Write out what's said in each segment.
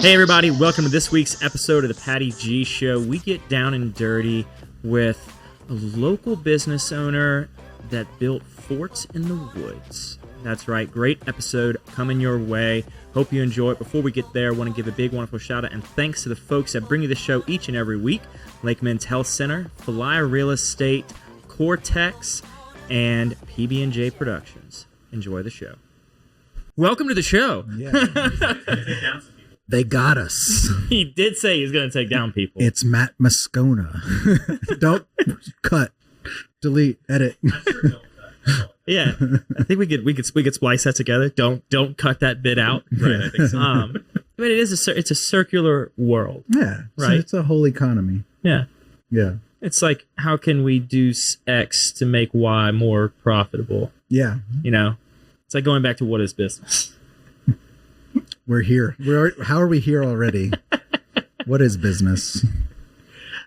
Hey everybody, welcome to this week's episode of the Patty G Show. We get down and dirty with a local business owner that built forts in the woods. That's right, great episode coming your way. Hope you enjoy it. Before we get there, I want to give a big, wonderful shout out and thanks to the folks that bring you the show each and every week. Lake Men's Health Center, Fly Real Estate, Cortex, and PB&J Productions. Enjoy the show. Welcome to the show. Yeah. They got us. He did say he's going to take down people. It's Matt Moscona. Don't cut, delete, edit. Yeah, I think we could splice that together. Don't cut that bit out. Right, I think so. But it's a circular world. Yeah, right. So it's a whole economy. Yeah. It's like, how can we do X to make Y more profitable? Yeah. You know, it's like going back to what is business. We're here. How are we here already? What is business?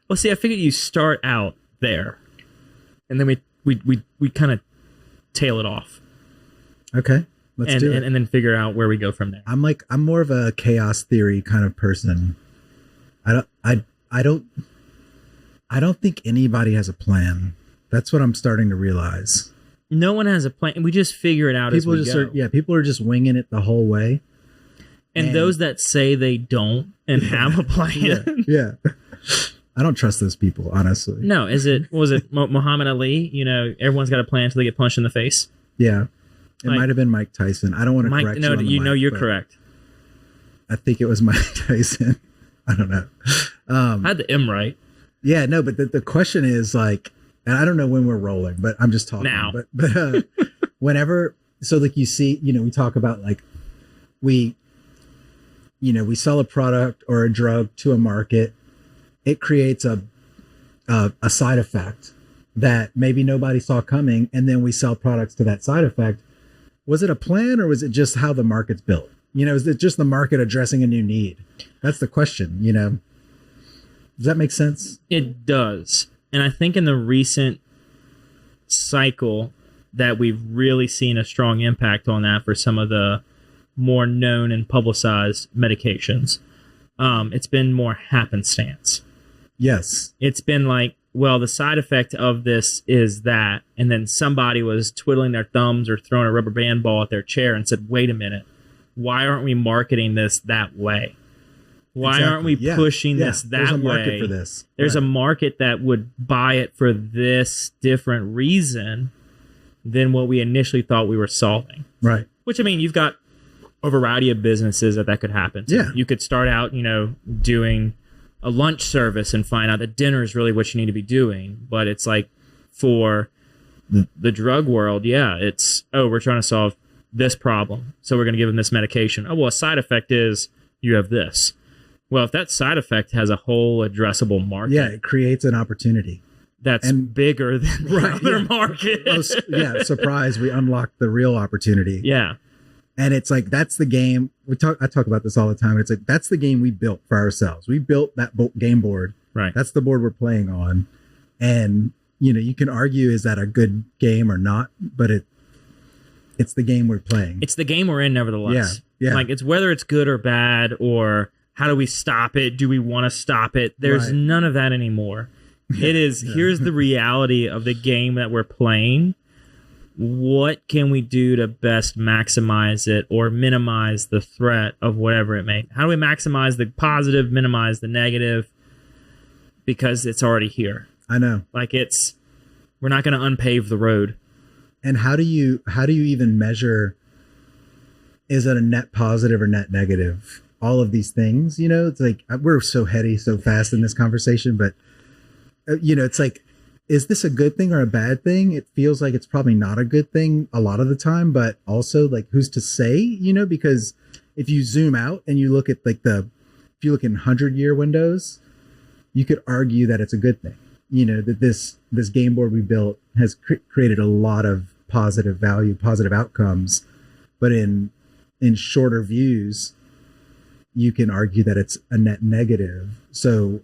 Well, see, I figured you start out there, and then we kind of tail it off. Okay, let's do it, and then figure out where we go from there. I'm more of a chaos theory kind of person. I don't think anybody has a plan. That's what I'm starting to realize. No one has a plan. We just figure it out as we go. People are just winging it the whole way. And those that say they don't and have a plan. Yeah. I don't trust those people, honestly. No, was it Muhammad Ali? You know, everyone's got a plan until they get punched in the face. Yeah. It might have been Mike Tyson. I don't want to correct you. No, you're correct. I think it was Mike Tyson. I don't know. I had the M right. Yeah, no, but the question is like, and I don't know when we're rolling, but I'm just talking now. But whenever, so like you see, you know, we talk about like we sell a product or a drug to a market. It creates a side effect that maybe nobody saw coming, and then we sell products to that side effect. Was it a plan, or was it just how the market's built? You know, is it just the market addressing a new need? That's the question, you know. Does that make sense? It does. And I think in the recent cycle that we've really seen a strong impact on that for some of the more known and publicized medications. It's been more happenstance. Yes. It's been like, well, the side effect of this is that, and then somebody was twiddling their thumbs or throwing a rubber band ball at their chair and said, wait a minute, why aren't we marketing this that way? Why aren't we pushing this that way? There's a market for this. There's a market that would buy it for this different reason than what we initially thought we were solving. Right. Which, I mean, you've got a variety of businesses that could happen. So you could start out, you know, doing a lunch service and find out that dinner is really what you need to be doing. But it's like for the drug world, it's, we're trying to solve this problem, so we're going to give them this medication. Oh, well, a side effect is you have this. Well, if that side effect has a whole addressable market, it creates an opportunity that's bigger than the other market. Surprise! We unlocked the real opportunity. Yeah. And it's like, that's the game. I talk about this all the time. It's like, that's the game we built for ourselves. We built that game board. Right. That's the board we're playing on. And, you know, you can argue, is that a good game or not? But it's the game we're playing. It's the game we're in, nevertheless. Yeah. Like, it's whether it's good or bad, or how do we stop it? Do we want to stop it? There's none of that anymore. It is, here's the reality of the game that we're playing. What can we do to best maximize it or minimize the threat of whatever it may? How do we maximize the positive, minimize the negative? Because it's already here. I know. Like, we're not going to unpave the road. And how do you even measure, is it a net positive or net negative? All of these things, you know, it's like, we're so heady so fast in this conversation, but you know, it's like, is this a good thing or a bad thing? It feels like it's probably not a good thing a lot of the time, but also like, who's to say, you know, because if you zoom out and you look at like if you look in 100-year windows, you could argue that it's a good thing, you know, that this game board we built has created a lot of positive value, positive outcomes, but in shorter views, you can argue that it's a net negative. So,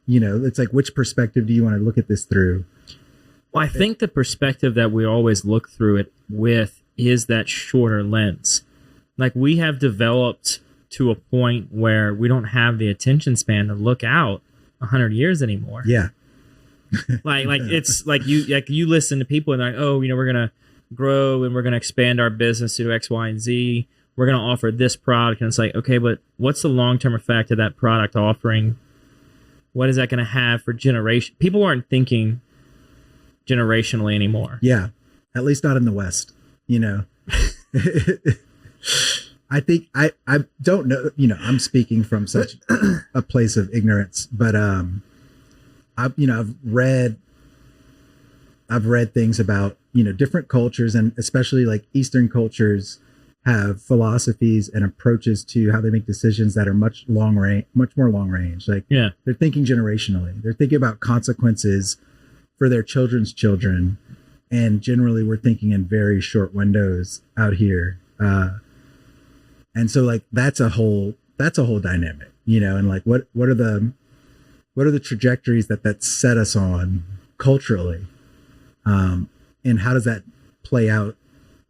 you know, it's like, which perspective do you want to look at this through? Well, I think the perspective that we always look through it with is that shorter lens. Like, we have developed to a point where we don't have the attention span to look out 100 years anymore. Yeah. like it's like you listen to people and they're like, oh, we're gonna grow and we're gonna expand our business to X, Y, and Z. We're gonna offer this product, and it's like, okay, but what's the long-term effect of that product offering? What is that gonna have for generation? People aren't thinking generationally anymore. Yeah, at least not in the West. I think I don't know. I'm speaking from such a place of ignorance, but I've read things about different cultures, and especially like Eastern cultures have philosophies and approaches to how they make decisions that are much more long range. Like, yeah, they're thinking generationally. They're thinking about consequences for their children's children, and generally we're thinking in very short windows out here. And so like that's a whole dynamic, and like what are the trajectories that set us on culturally, and how does that play out?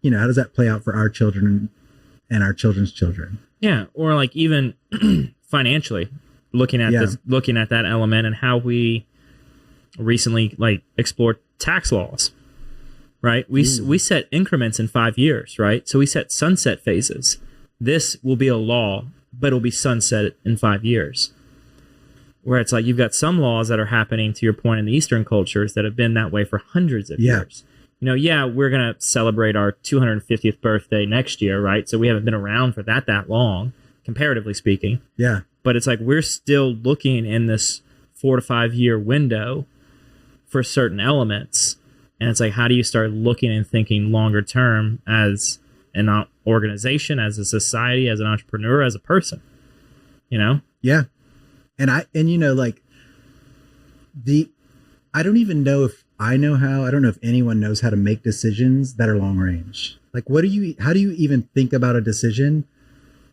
How does that play out for our children and our children's children? Yeah, or like even financially, looking at that element and how we recently like explored tax laws, right? We set increments in 5 years, right? So we set sunset phases. This will be a law, but it'll be sunset in 5 years. Where it's like you've got some laws that are happening, to your point, in the Eastern cultures that have been that way for hundreds of years. We're going to celebrate our 250th birthday next year, right? So we haven't been around for that long, comparatively speaking. Yeah. But it's like we're still looking in this 4 to 5 year window for certain elements. And it's like, how do you start looking and thinking longer term as an organization, as a society, as an entrepreneur, as a person? Yeah. I don't even know if I know how. I don't know if anyone knows how to make decisions that are long range. Like, how do you even think about a decision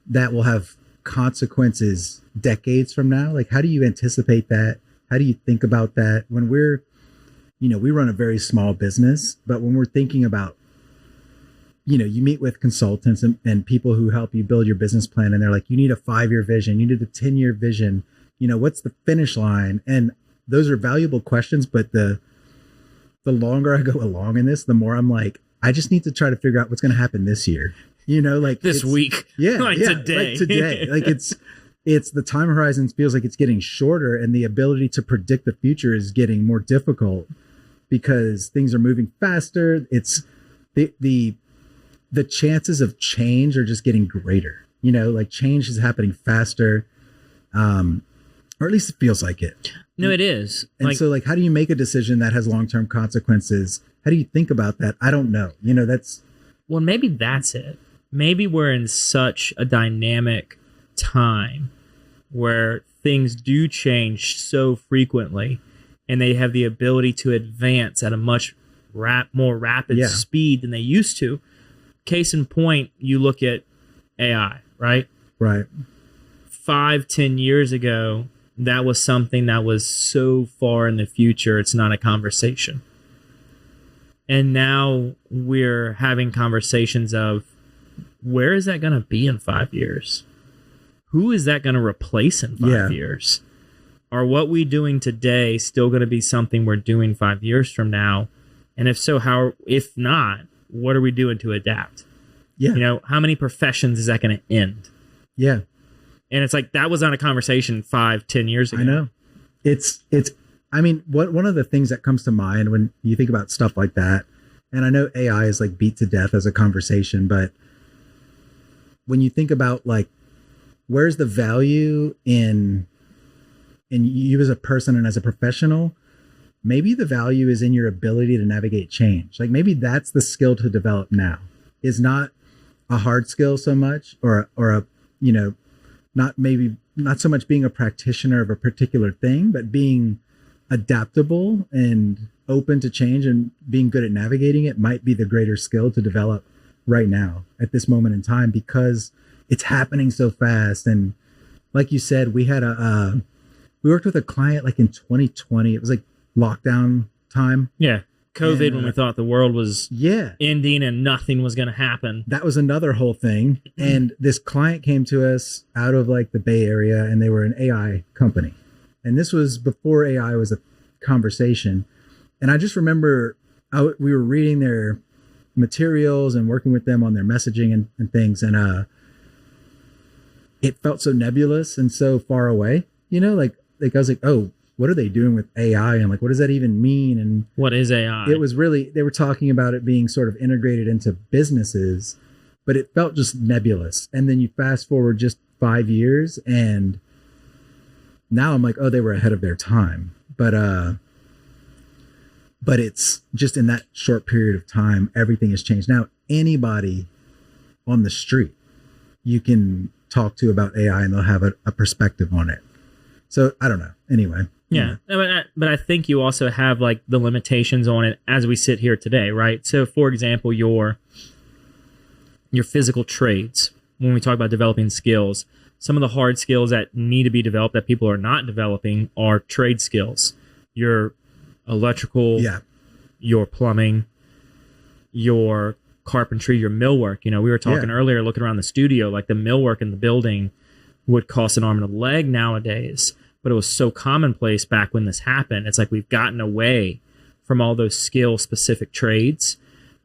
that will have consequences decades from now? Like, how do you anticipate that? How do you think about that when we run a very small business, but when we're thinking about, you meet with consultants and people who help you build your business plan, and they're like, you need a 5-year vision, you need a 10-year vision, what's the finish line? And those are valuable questions, but the longer I go along in this, the more I'm like, I just need to try to figure out what's going to happen this year, like this week. Yeah. Today. Like today. Like it's the time horizon feels like it's getting shorter, and the ability to predict the future is getting more difficult because things are moving faster. It's the chances of change are just getting greater, like change is happening faster. Or at least it feels like it. No, it is. And so like, how do you make a decision that has long-term consequences? How do you think about that? I don't know. Well, maybe that's it. Maybe we're in such a dynamic time where things do change so frequently, and they have the ability to advance at a much more rapid speed than they used to. Case in point, you look at AI, right? Right. 5-10 years ago, that was something that was so far in the future, it's not a conversation. And now we're having conversations of, where is that going to be in 5 years? Who is that going to replace in 5 years? Are what we're doing today still going to be something we're doing 5 years from now? And if so, how? If not, what are we doing to adapt? Yeah. How many professions is that going to end? Yeah. And it's like, that was not a conversation 5-10 years ago. I know. I mean, one of the things that comes to mind when you think about stuff like that, and I know AI is like beat to death as a conversation, but when you think about like, where's the value in you as a person and as a professional, maybe the value is in your ability to navigate change. Like maybe that's the skill to develop now, is not a hard skill so much, or a, not so much being a practitioner of a particular thing, but being adaptable and open to change and being good at navigating it might be the greater skill to develop right now at this moment in time, because it's happening so fast. And like you said, we worked with a client like in 2020. It was like lockdown time. Yeah. COVID, And, when we thought the world was yeah, ending and nothing was going to happen. that was another whole thing. And this client came to us out of like the Bay Area, and they were an AI company. And this was before AI was a conversation. And I just remember we were reading their materials and working with them on their messaging and things. And it felt so nebulous and so far away, like I was like, oh, what are they doing with AI? And like, what does that even mean? And What is AI? it was really, they were talking about it being sort of integrated into businesses, but it felt just nebulous. And then you fast forward just 5 years, and now I'm like, oh, they were ahead of their time. But it's just in that short period of time, everything has changed. Now, anybody on the street you can talk to about AI, and they'll have a perspective on it. So I don't know. Anyway. Yeah. But I think you also have like the limitations on it as we sit here today, right? So for example, your physical trades, when we talk about developing skills, some of the hard skills that need to be developed that people are not developing are trade skills. Your electrical, your plumbing, your carpentry, your millwork. We were talking earlier, looking around the studio, like the millwork in the building would cost an arm and a leg nowadays, but it was so commonplace back when this happened. It's like we've gotten away from all those skill specific trades,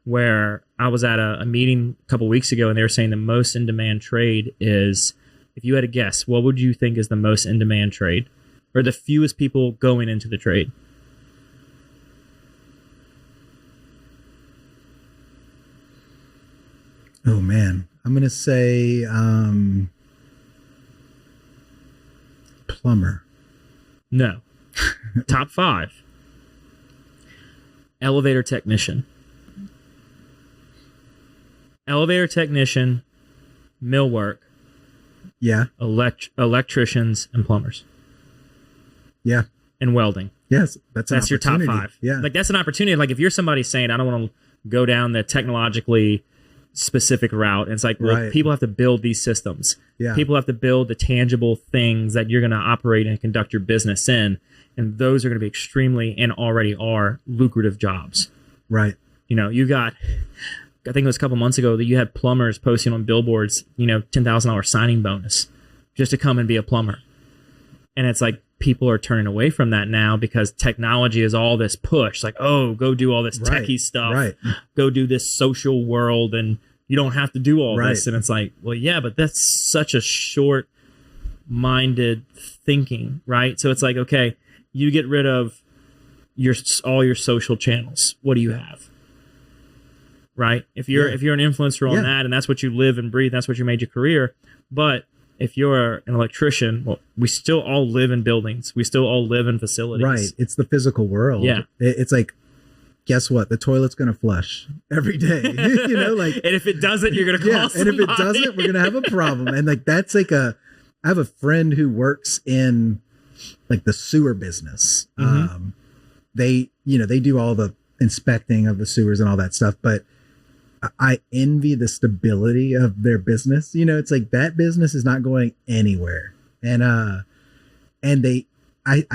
where I was at a meeting a couple weeks ago, and they were saying the most in demand trade is, if you had to guess, what would you think is the most in demand trade, or the fewest people going into the trade? Oh man, I'm going to say plumber. No. Top 5. Elevator technician. Elevator technician, millwork. Yeah. Electricians and plumbers. Yeah. And welding. Yes, that's your top 5. Yeah. Like that's an opportunity. Like if you're somebody saying, I don't want to go down the technologically specific route, and it's like, well, people have to build these systems. Yeah. People have to build the tangible things that you're going to operate and conduct your business in, and those are going to be extremely, and already are, lucrative jobs. Right. You got, I think it was a couple months ago that you had plumbers posting on billboards, $10,000 signing bonus just to come and be a plumber. And it's like people are turning away from that now because technology is all this push. Like, oh, go do all this techie stuff. Right. Go do this social world, and you don't have to do all Right. this. And it's like, well, yeah, but that's such a short-minded thinking, right? So it's like, okay, you get rid of all your social channels. What do you have? Right? If you're an influencer on that, and that's what you live and breathe, that's what you made your career. But if you're an electrician, well, we still all live in buildings. We still all live in facilities. Right. It's the physical world. Yeah. It's like, guess what? The toilet's going to flush every day. Like, and if it doesn't, you're going to call somebody. And if it doesn't, we're going to have a problem. And like, that's like I have a friend who works in like the sewer business. Mm-hmm. They do all the inspecting of the sewers and all that stuff, but I envy the stability of their business. It's like that business is not going anywhere. And I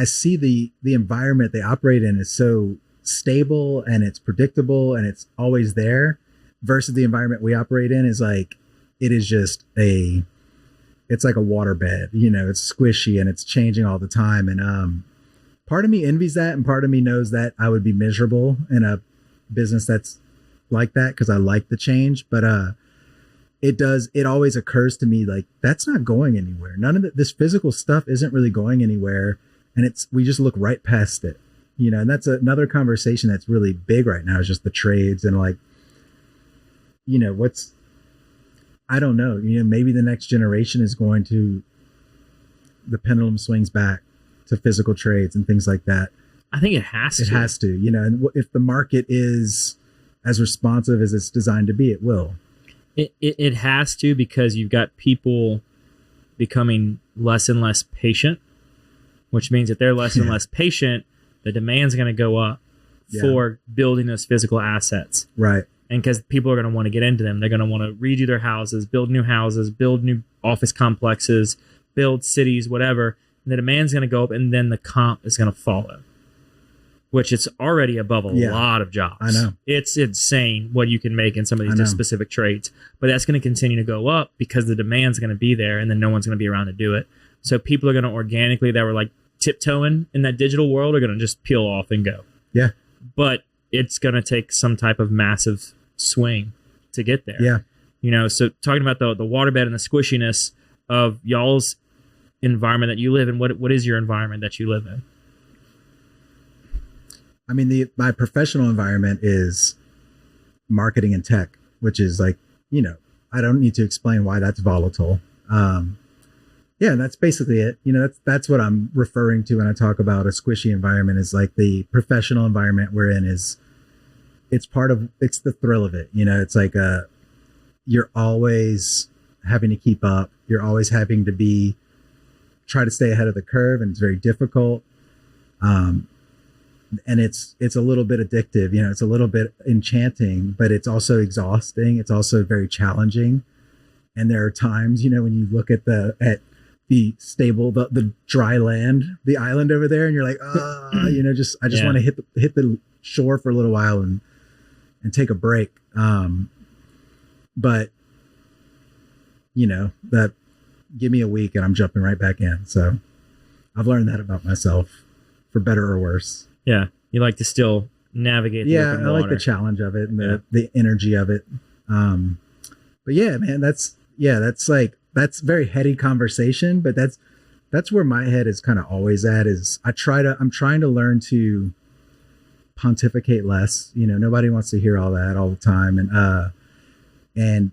see the environment they operate in is so stable, and it's predictable, and it's always there, versus the environment we operate in is like, it is just it's like a waterbed, it's squishy and it's changing all the time. And part of me envies that, and part of me knows that I would be miserable in a business that's like that, because I like the change. But it always occurs to me like, that's not going anywhere. None of this physical stuff isn't really going anywhere, and we just look right past it, and that's another conversation that's really big right now, is just the trades. And like, I don't know, maybe the next generation is going to, the pendulum swings back to physical trades and things like that. I think it has to. It has to, and if the market is as responsive as it's designed to be, it will. It has to, because you've got people becoming less and less patient, which means if they're less and less patient, the demand's going to go up for building those physical assets. Right. And because people are going to want to get into them. They're going to want to redo their houses, build new office complexes, build cities, whatever. And the demand's going to go up, and then the comp is going to follow. which it's already above a Yeah. lot of jobs. I know. It's insane what you can make in some of I these know. specific trades, but that's going to continue to go up because the demand's going to be there, and then no one's going to be around to do it. So people are going to organically, that were like tiptoeing in that digital world, are going to just peel off and go. Yeah. But it's going to take some type of massive swing to get there. Yeah. You know, so talking about the waterbed and the squishiness of y'all's environment that you live in, what is your environment that you live in? I mean, my professional environment is marketing and tech, which is like, you know, I don't need to explain why that's volatile. Yeah, that's basically it. You know, that's what I'm referring to when I talk about a squishy environment, is like the professional environment we're in it's the thrill of it. You know, it's like you're always having to keep up. You're always having to try to stay ahead of the curve, and it's very difficult. And it's a little bit addictive, you know, it's a little bit enchanting, but it's also exhausting. It's also very challenging. And there are times, you know, when you look at the stable, the dry land, the island over there, and you're like, you know, I just want to hit the shore for a little while and take a break. But you know, that give me a week and I'm jumping right back in. So I've learned that about myself, for better or worse. Yeah, you like to still navigate the open I water. like the challenge of it and the energy of it. But yeah, man, that's very heady conversation, but that's where my head is kind of always at. Is I'm trying to learn to pontificate less. You know, nobody wants to hear all that all the time, and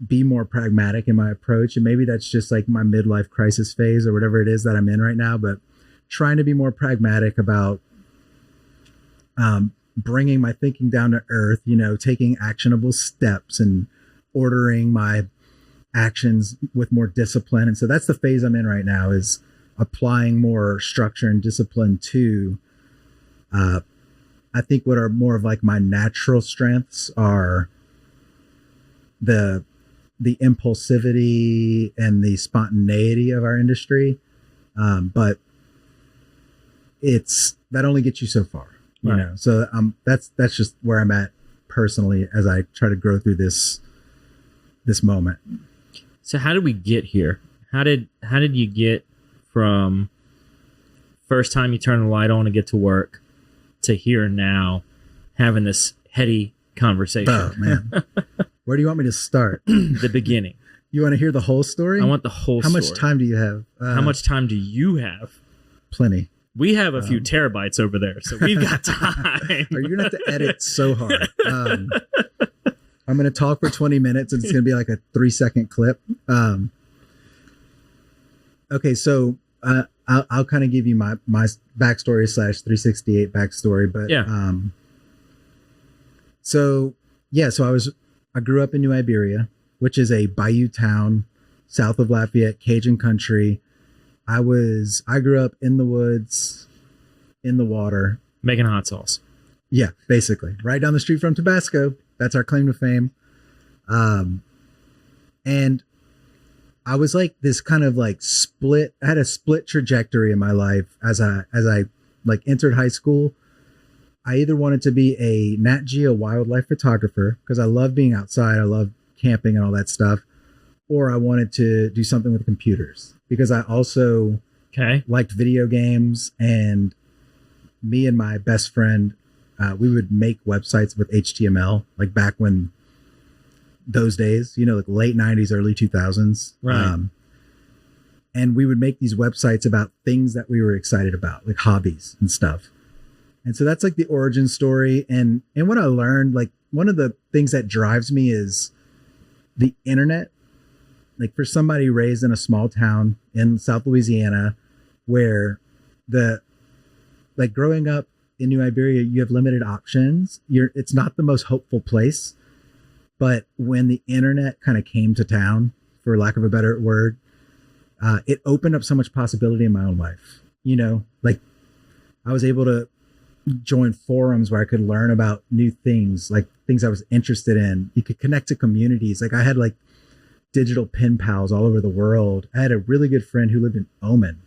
be more pragmatic in my approach. And maybe that's just like my midlife crisis phase or whatever it is that I'm in right now, but trying to be more pragmatic about bringing my thinking down to earth, you know, taking actionable steps and ordering my actions with more discipline. And so that's the phase I'm in right now, is applying more structure and discipline to, I think what are more of like my natural strengths are the impulsivity and the spontaneity of our industry. But that only gets you so far, you know? So, that's just where I'm at personally, as I try to grow through this moment. So how did we get here? How did you get from first time you turn the light on to get to work to here now, having this heady conversation? Oh man. Where do you want me to start? The beginning. You want to hear the whole story? I want the whole story. How much time do you have? How much time do you have? Plenty. We have a few terabytes over there, so we've got time. You're going to have to edit so hard. I'm going to talk for 20 minutes and it's going to be like a 3-second clip. Okay, so I'll kind of give you my backstory / 368 backstory. But yeah. So I grew up in New Iberia, which is a bayou town south of Lafayette, Cajun country. I grew up in the woods, in the water. Making hot sauce. Yeah, basically. Right down the street from Tabasco. That's our claim to fame. And I was like this kind of like I had a split trajectory in my life as I like entered high school. I either wanted to be a Nat Geo wildlife photographer, because I love being outside. I love camping and all that stuff. Or I wanted to do something with computers, because I also liked video games. And me and my best friend, we would make websites with HTML, like back when those days, you know, like late 90s, early 2000s. Right. And we would make these websites about things that we were excited about, like hobbies and stuff. And so that's like the origin story. And what I learned, like one of the things that drives me is the internet. Like for somebody raised in a small town in South Louisiana, where growing up in New Iberia, you have limited options. It's not the most hopeful place. But when the internet kind of came to town, for lack of a better word, it opened up so much possibility in my own life. You know, like I was able to join forums where I could learn about new things, like things I was interested in. You could connect to communities. Like I had like digital pen pals all over the world. I had a really good friend who lived in Oman.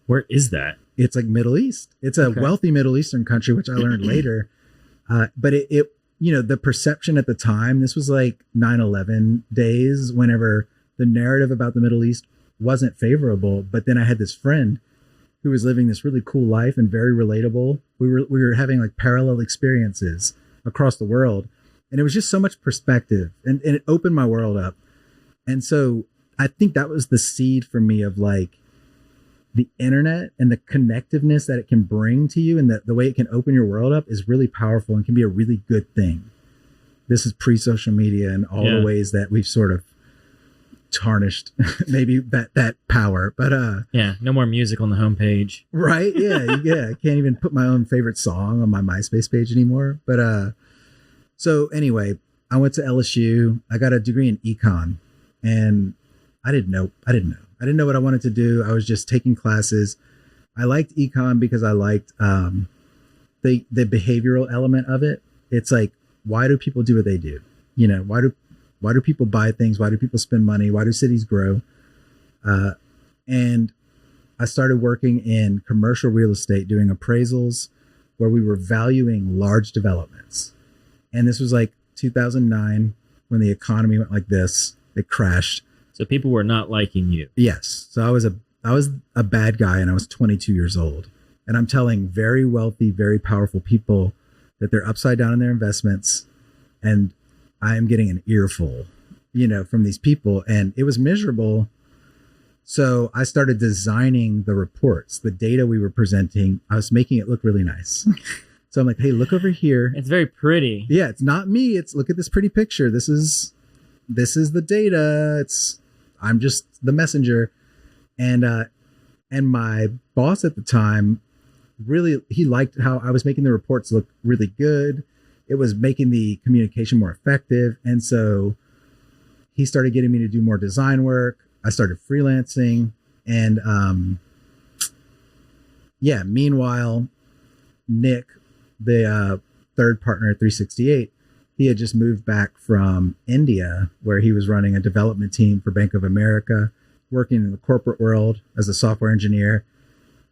Where is that? It's like Middle East. It's a wealthy Middle Eastern country, which I learned later. But it, you know, the perception at the time, this was like 9/11 days, whenever the narrative about the Middle East wasn't favorable. But then I had this friend who was living this really cool life and very relatable. We were having like parallel experiences across the world. And it was just so much perspective, and it opened my world up. And so I think that was the seed for me of like the internet and the connectiveness that it can bring to you, and the way it can open your world up is really powerful and can be a really good thing. This is pre-social media and all the ways that we've sort of tarnished maybe that power. But no more music on the homepage. Right. Yeah. I can't even put my own favorite song on my MySpace page anymore. But so anyway, I went to LSU. I got a degree in econ, and I didn't know what I wanted to do. I was just taking classes. I liked econ because I liked the behavioral element of it. It's like, why do people do what they do? You know, why do people buy things? Why do people spend money? Why do cities grow? And I started working in commercial real estate, doing appraisals where we were valuing large developments. And this was like 2009 when the economy went like this. It crashed. So people were not liking you. Yes. So I was a bad guy, and I was 22 years old. And I'm telling very wealthy, very powerful people that they're upside down in their investments. And I am getting an earful, you know, from these people. And it was miserable. So I started designing the reports, the data we were presenting. I was making it look really nice. So I'm like, hey, look over here. It's very pretty. Yeah, it's not me. It's, look at this pretty picture. This is the data. I'm just the messenger. And my boss at the time, really, he liked how I was making the reports look really good. It was making the communication more effective. And so he started getting me to do more design work. I started freelancing. And meanwhile, Nick, the third partner at 368, he had just moved back from India, where he was running a development team for Bank of America, working in the corporate world as a software engineer.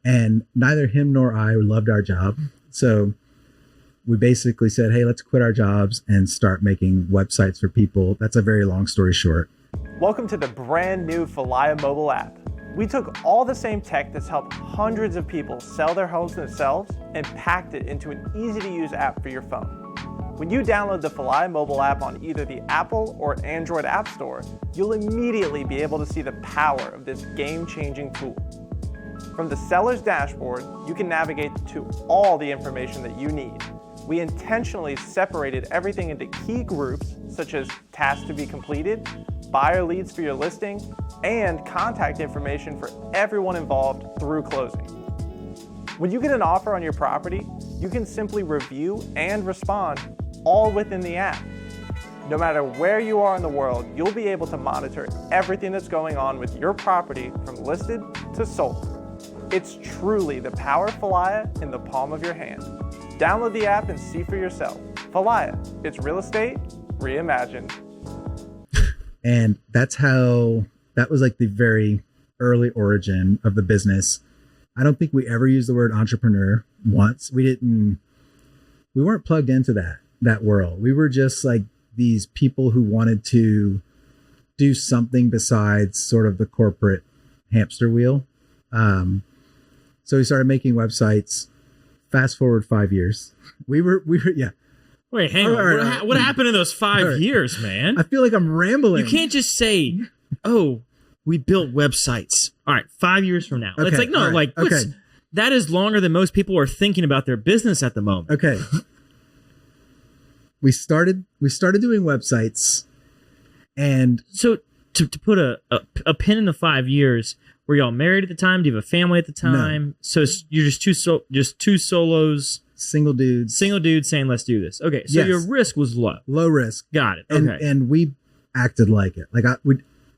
And neither him nor I loved our job. So we basically said, hey, let's quit our jobs and start making websites for people. That's a very long story short. Welcome to the brand new Falaya mobile app. We took all the same tech that's helped hundreds of people sell their homes themselves and packed it into an easy-to-use app for your phone. When you download the Falaya mobile app on either the Apple or Android App Store, you'll immediately be able to see the power of this game-changing tool. From the seller's dashboard, you can navigate to all the information that you need. We intentionally separated everything into key groups, such as tasks to be completed, buyer leads for your listing, and contact information for everyone involved through closing. When you get an offer on your property, you can simply review and respond all within the app. No matter where you are in the world, you'll be able to monitor everything that's going on with your property from listed to sold. It's truly the power of Falaya in the palm of your hand. Download the app and see for yourself. Falaya, it's real estate reimagined. And that was like the very early origin of the business. I don't think we ever used the word entrepreneur once. We weren't plugged into that world. We were just like these people who wanted to do something besides sort of the corporate hamster wheel. So we started making websites. Fast forward 5 years. We were. Wait, hang on. What happened in those 5 years, man? I feel like I'm rambling. You can't just say, oh, we built websites. All right, 5 years from now. Okay, it's like, no, right, that is longer than most people are thinking about their business at the moment. Okay. We started doing websites, and so to put a pin in the 5 years, were y'all married at the time? Do you have a family at the time? No. So you're just two solos, single dudes saying, let's do this. Okay. So your risk was low risk. Got it. Okay. And we acted like it. Like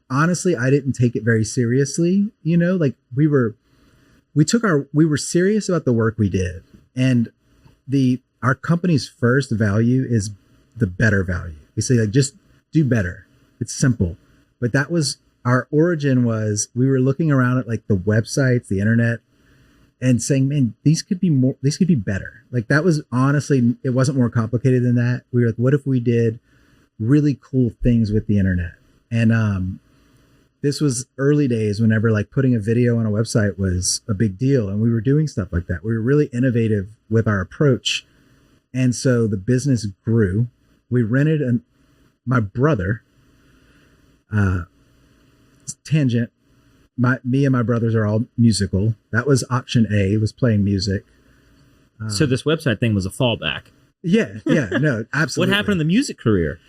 honestly, I didn't take it very seriously. You know, like we were serious about the work we did. And our company's first value is the better value. We say like, just do better. It's simple. But that was our origin. Was we were looking around at like the websites, the internet, and saying, man, these could be better. Like that was honestly, it wasn't more complicated than that. We were like, what if we did really cool things with the internet? And this was early days whenever like putting a video on a website was a big deal. And we were doing stuff like that. We were really innovative with our approach. And so the business grew. We rented my brother, tangent. Me and my brothers are all musical. That was option A, was playing music. So this website thing was a fallback. Yeah, no, absolutely. What happened in the music career?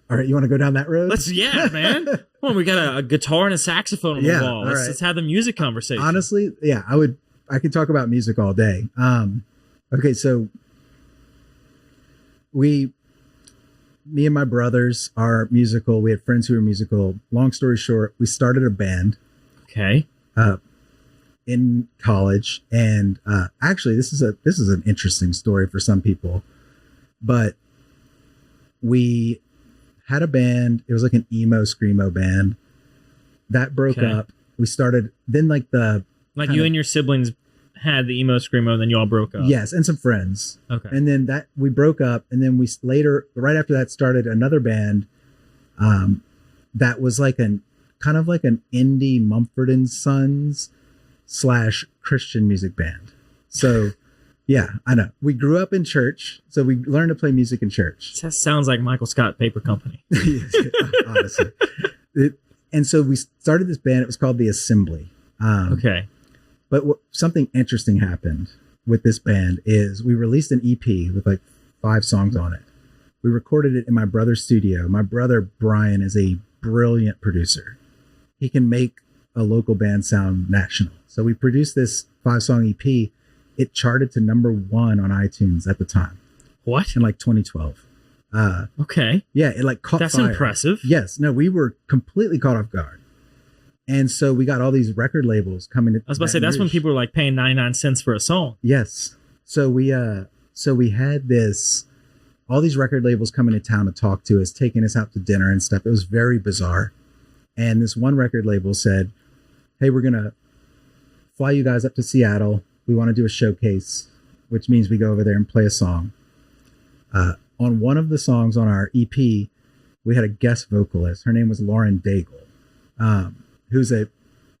All right, you want to go down that road? Man. Come on, we got a guitar and a saxophone on the wall. Let's have the music conversation. Honestly, yeah, I could talk about music all day. Okay, so me and my brothers are musical. We had friends who were musical. Long story short, we started a band. Okay. In college, and actually, this is an interesting story for some people, but we had a band. It was like an emo screamo band that broke up. We started then you and your siblings had the emo screamo, and then you all broke up. Yes, and some friends. Okay. And then that we broke up, and then we later, right after that, started another band. That was like an indie Mumford & Sons / Christian music band. So yeah, I know. We grew up in church, so we learned to play music in church. That sounds like Michael Scott Paper Company. Honestly. And so we started this band. It was called The Assembly. Okay. But something interesting happened with this band is we released an EP with like 5 songs on it. We recorded it in my brother's studio. My brother, Brian, is a brilliant producer. He can make a local band sound national. So we produced this 5-song EP. It charted to #1 on iTunes at the time. What? In like 2012. Okay. Yeah, it like caught That's fire. impressive. Yes. No, we were completely caught off guard. And so we got all these record labels coming to I was about to say, that's when people were like paying 99 cents for a song. Yes. So we had all these record labels coming to town to talk to us, taking us out to dinner and stuff. It was very bizarre. And this one record label said, hey, we're going to fly you guys up to Seattle. We want to do a showcase, which means we go over there and play a song. On one of the songs on our EP, we had a guest vocalist. Her name was Lauren Daigle, who's a...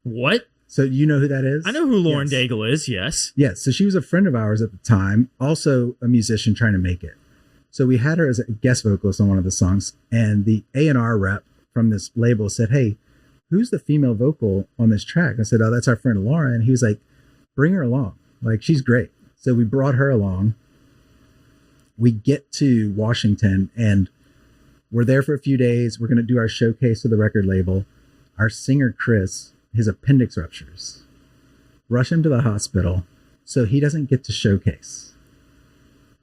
What? So you know who that is? I know who Lauren Daigle is, yes. Yes, so she was a friend of ours at the time, also a musician trying to make it. So we had her as a guest vocalist on one of the songs, and the A&R rep from this label said, hey, who's the female vocal on this track? I said, oh, that's our friend Lauren. He was like, bring her along. Like, she's great. So we brought her along. We get to Washington, and we're there for a few days. We're going to do our showcase to the record label. Our singer, Chris, his appendix ruptures. Rush him to the hospital so he doesn't get to showcase.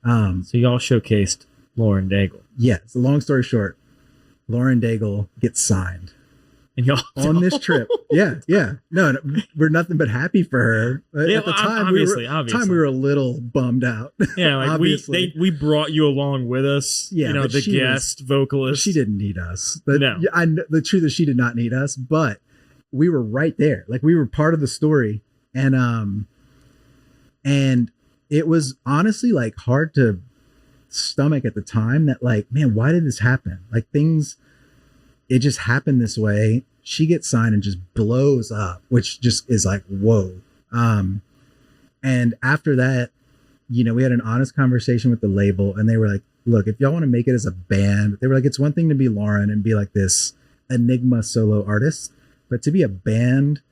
So y'all showcased Lauren Daigle. Yeah, so long story short, Lauren Daigle gets signed. And y'all on this trip. Yeah. No, we're nothing but happy for her. Yeah, at the time, obviously. we were a little bummed out. Yeah, like we brought you along with us. Yeah, you know, the guest vocalist. She didn't need us. No. The truth is she did not need us, but we were right there. Like, we were part of the story. And it was honestly like hard to stomach at the time that, like, man, why did this happen? Like, it just happened this way. She gets signed and just blows up, which just is like, whoa. And after that, you know, we had an honest conversation with the label, and they were like, look, if y'all want to make it as a band, they were like, it's one thing to be Lauren and be like this enigma solo artist, but to be a band,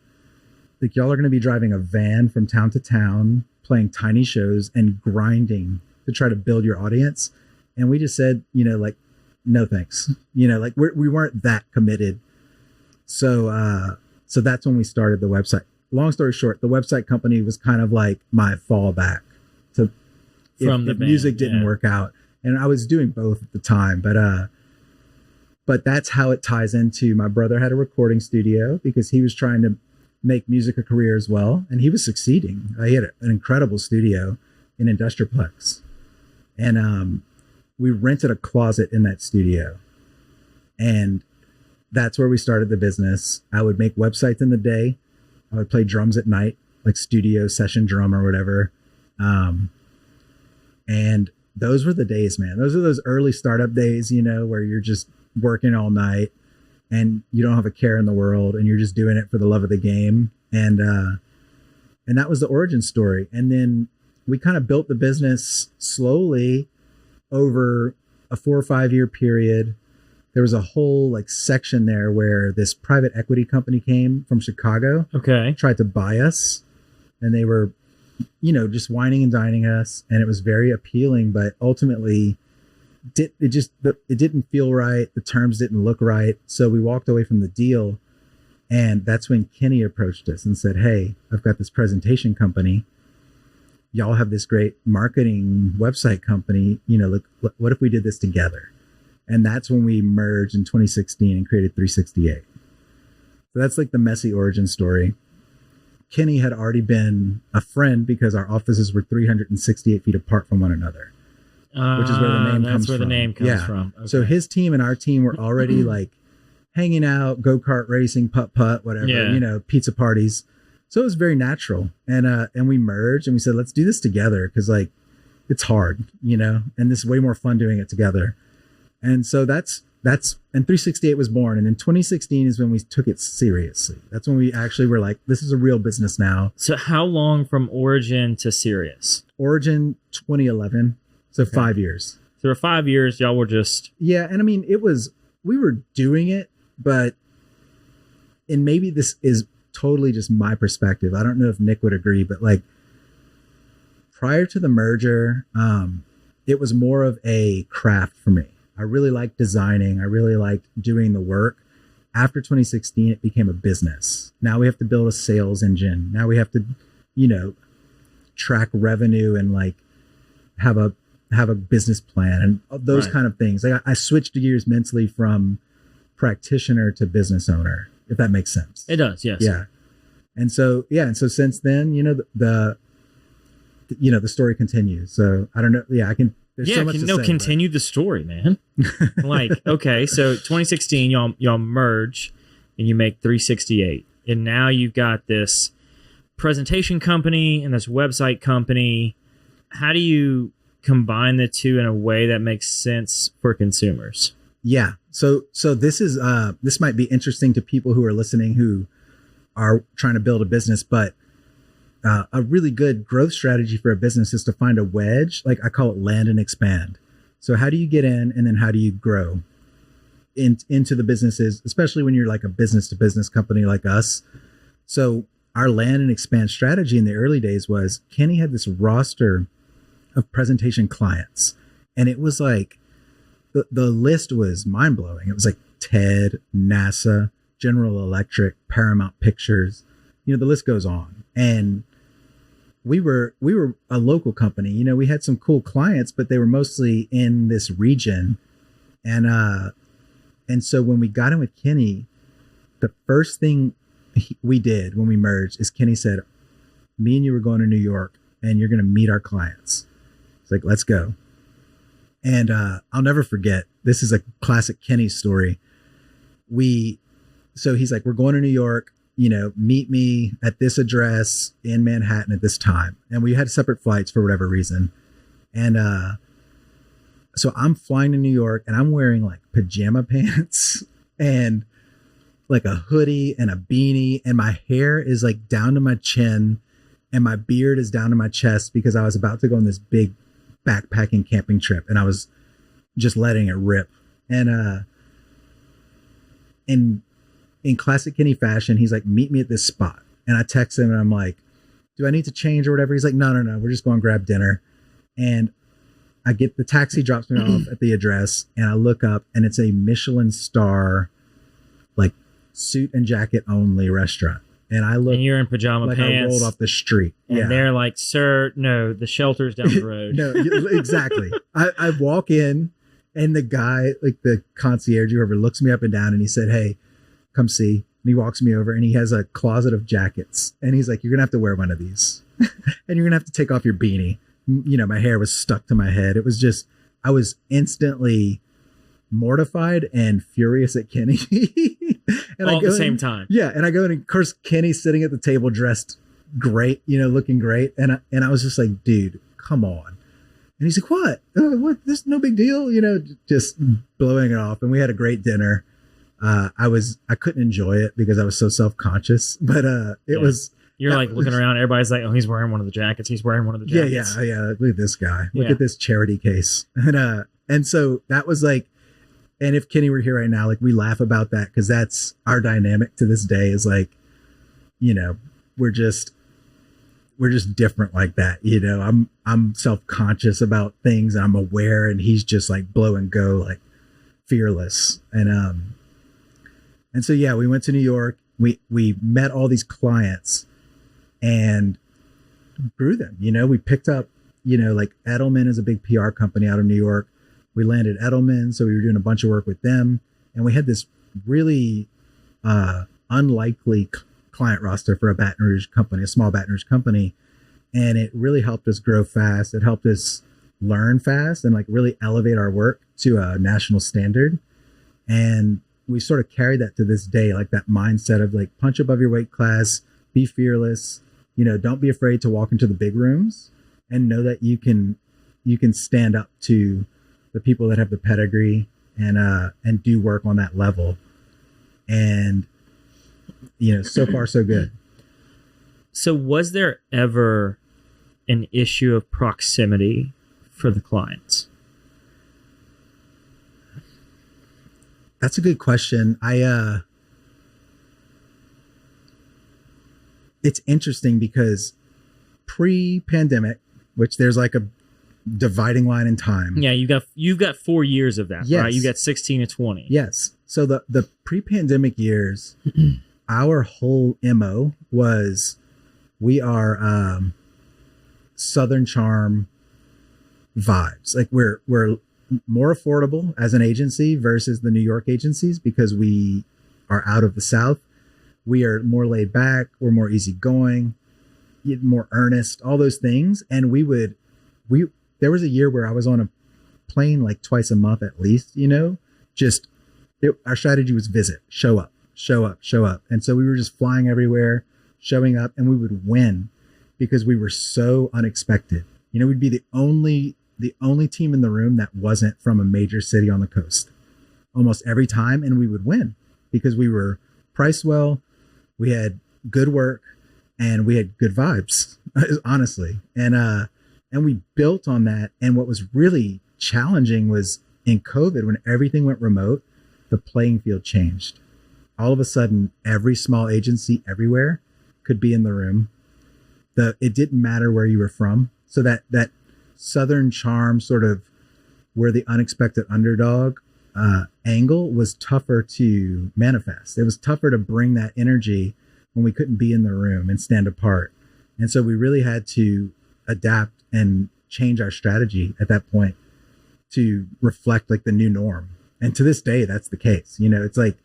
like, y'all are going to be driving a van from town to town, playing tiny shows and grinding to try to build your audience. And we just said, you know, like, no thanks. You know, like, we weren't that committed. So that's when we started the website. Long story short, the website company was kind of like my fallback to if music didn't work out. And I was doing both at the time, but that's how it ties into my brother had a recording studio because he was trying to make music a career as well. And he was succeeding. He had an incredible studio in Industrialplex. And we rented a closet in that studio. And that's where we started the business. I would make websites in the day. I would play drums at night. like studio session drum or whatever. And those were the days, man. Those are those early startup days, you know, where you're just working all night and you don't have a care in the world and you're just doing it for the love of the game. And that was the origin story. And then we kind of built the business slowly over a 4 or 5 year period. There was a whole like section there where this private equity company came from Chicago. Okay. Tried to buy us, and they were, you know, just whining and dining us, and it was very appealing, but ultimately it didn't feel right. The terms didn't look right. So we walked away from the deal. And that's when Kenny approached us and said, "Hey, I've got this presentation company. Y'all have this great marketing website company. You know, look, what if we did this together?" And that's when we merged in 2016 and created 368. So that's like the messy origin story. Kenny had already been a friend because our offices were 368 feet apart from one another, which is where the name comes from. That's where the name comes from. Okay. So his team and our team were already like hanging out, go-kart racing, putt-putt, whatever, you know, pizza parties. So it was very natural. And we merged and we said, let's do this together because like it's hard, you know, and this is way more fun doing it together. And so that's and 368 was born. And in 2016 is when we took it seriously. That's when we actually were like, this is a real business now. So how long from origin to serious? Origin 2011. So 5 years. So for 5 years, y'all were just... Yeah. And I mean, we were doing it, but, and maybe this is totally just my perspective. I don't know if Nick would agree, but like prior to the merger, it was more of a craft for me. I really liked designing. I really liked doing the work. After 2016, it became a business. Now we have to build a sales engine. Now we have to, you know, track revenue and like have a business plan and those kind of things. Like I switched gears mentally from practitioner to business owner, if that makes sense. It does, yes. Yeah. And so since then, you know, the story continues. So I don't know. Yeah, there's so much to say, continue the story, man. Like, okay, so 2016, y'all merge and you make 368. And now you've got this presentation company and this website company. How do you combine the two in a way that makes sense for consumers? Yeah. So this might be interesting to people who are listening who are trying to build a business, but a really good growth strategy for a business is to find a wedge. Like I call it land and expand. So how do you get in and then how do you grow into the businesses, especially when you're like a business to business company like us? So our land and expand strategy in the early days was Kenny had this roster of presentation clients, and it was like, the list was mind blowing. It was like TED, NASA, General Electric, Paramount Pictures, you know, the list goes on. And we were a local company, you know, we had some cool clients, but they were mostly in this region. And so when we got in with Kenny, the first thing we did when we merged is Kenny said, me and you are going to New York and you're going to meet our clients. It's like, let's go. And I'll never forget, this is a classic Kenny story. So he's like, we're going to New York, you know, meet me at this address in Manhattan at this time. And we had separate flights for whatever reason. And so I'm flying to New York and I'm wearing like pajama pants and like a hoodie and a beanie. And my hair is like down to my chin and my beard is down to my chest because I was about to go on this big backpacking camping trip and I was just letting it rip. And in classic Kenny fashion, he's like, meet me at this spot. And I text him and I'm like, do I need to change or whatever? He's like, no, we're just going to grab dinner. And I get the taxi, drops me off at the address, and I look up and it's a Michelin star, like suit and jacket only restaurant. And I look, and you're in pajama like pants. I rolled off the street. And they're like, sir, no, the shelter's down the road. No, exactly. I walk in and the guy, like the concierge, whoever, looks me up and down and he said, hey, come see. And he walks me over and he has a closet of jackets. And he's like, you're going to have to wear one of these. And you're going to have to take off your beanie. You know, my hair was stuck to my head. It was just, I was instantly mortified and furious at Kenny. And all at the same time. Yeah. And I go in and of course, Kenny's sitting at the table dressed great, looking great. And I was just like, dude, come on. And he's like, what? This is no big deal, just blowing it off. And we had a great dinner. I couldn't enjoy it because I was so self-conscious, but it was. You're like looking around. Everybody's like, oh, he's wearing one of the jackets. He's wearing one of the jackets. Yeah. Look at this guy. Look at this charity case. And so that was like, and if Kenny were here right now, like we laugh about that because that's our dynamic to this day is like, we're just different like that. I'm self-conscious about things. I'm aware, and he's just like blow and go, like fearless. And so, yeah, we went to New York. We met all these clients and grew them. We picked up, like Edelman is a big PR company out of New York. We landed Edelman. So we were doing a bunch of work with them. And we had this really unlikely client roster for a Baton Rouge company, a small Baton Rouge company. And it really helped us grow fast. It helped us learn fast and like really elevate our work to a national standard. And we sort of carry that to this day, like that mindset of like punch above your weight class, be fearless, don't be afraid to walk into the big rooms and know that you can stand up to the people that have the pedigree and do work on that level. And, so far so good. So was there ever an issue of proximity for the clients? That's a good question. It's interesting because pre-pandemic, which there's like a dividing line in time. Yeah, you've got 4 years of that, yes. Right? You got 16 to 20. Yes. So the pre-pandemic years, our whole MO was we are Southern Charm vibes. Like we're more affordable as an agency versus the New York agencies because we are out of the South. We are more laid back. We're more easygoing, more earnest, all those things. And there was a year where I was on a plane like twice a month at least, our strategy was visit, show up. And so we were just flying everywhere, showing up, and we would win because we were so unexpected. We'd be the only team in the room that wasn't from a major city on the coast almost every time. And we would win because we were priced well. We had good work and we had good vibes, honestly. And we built on that. And what was really challenging was in COVID, when everything went remote, the playing field changed. All of a sudden, every small agency everywhere could be in the room. It didn't matter where you were from. So that Southern charm, sort of where the unexpected underdog angle was tougher to manifest. It was tougher to bring that energy when we couldn't be in the room and stand apart. And so we really had to adapt and change our strategy at that point to reflect like the new norm. And to this day, that's the case. It's like,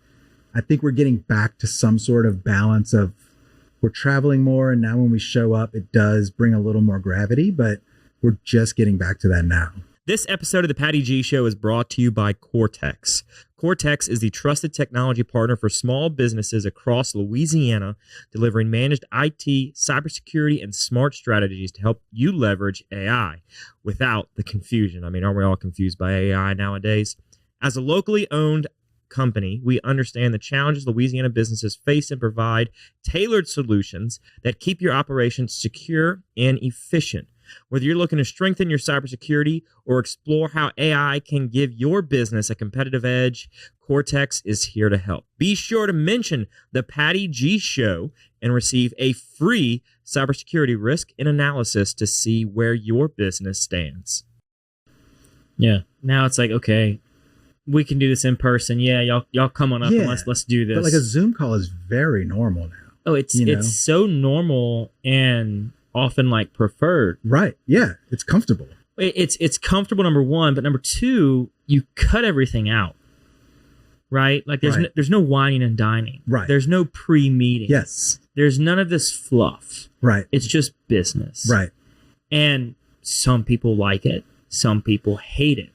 I think we're getting back to some sort of balance of we're traveling more. And now when we show up, it does bring a little more gravity, but we're just getting back to that now. This episode of the Patty G Show is brought to you by Cortex. Cortex is the trusted technology partner for small businesses across Louisiana, delivering managed IT, cybersecurity, and smart strategies to help you leverage AI without the confusion. I mean, aren't we all confused by AI nowadays? As a locally owned company, we understand the challenges Louisiana businesses face and provide tailored solutions that keep your operations secure and efficient. Whether you're looking to strengthen your cybersecurity or explore how AI can give your business a competitive edge, Cortex is here to help. Be sure to mention the Patty G Show and receive a free cybersecurity risk and analysis to see where your business stands. Yeah. Now it's like, okay, we can do this in person. Yeah, y'all come on up and let's do this. But like a Zoom call is very normal now. Oh, it's so normal and often like preferred. Right. Yeah. It's comfortable. It's comfortable, number one, but number two, you cut everything out. Right? Like there's no whining and dining. Right. There's no pre-meeting. Yes. There's none of this fluff. Right. It's just business. Right. And some people like it. Some people hate it.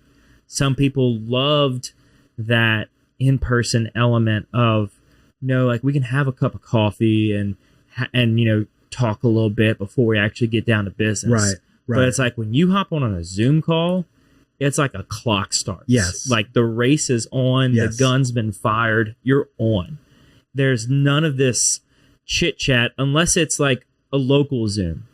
Some people loved that in-person element of, like we can have a cup of coffee and talk a little bit before we actually get down to business. Right. But it's like when you hop on a Zoom call, it's like a clock starts. Yes. Like the race is on, Yes. the gun's been fired, you're on. There's none of this chit chat unless it's like a local Zoom.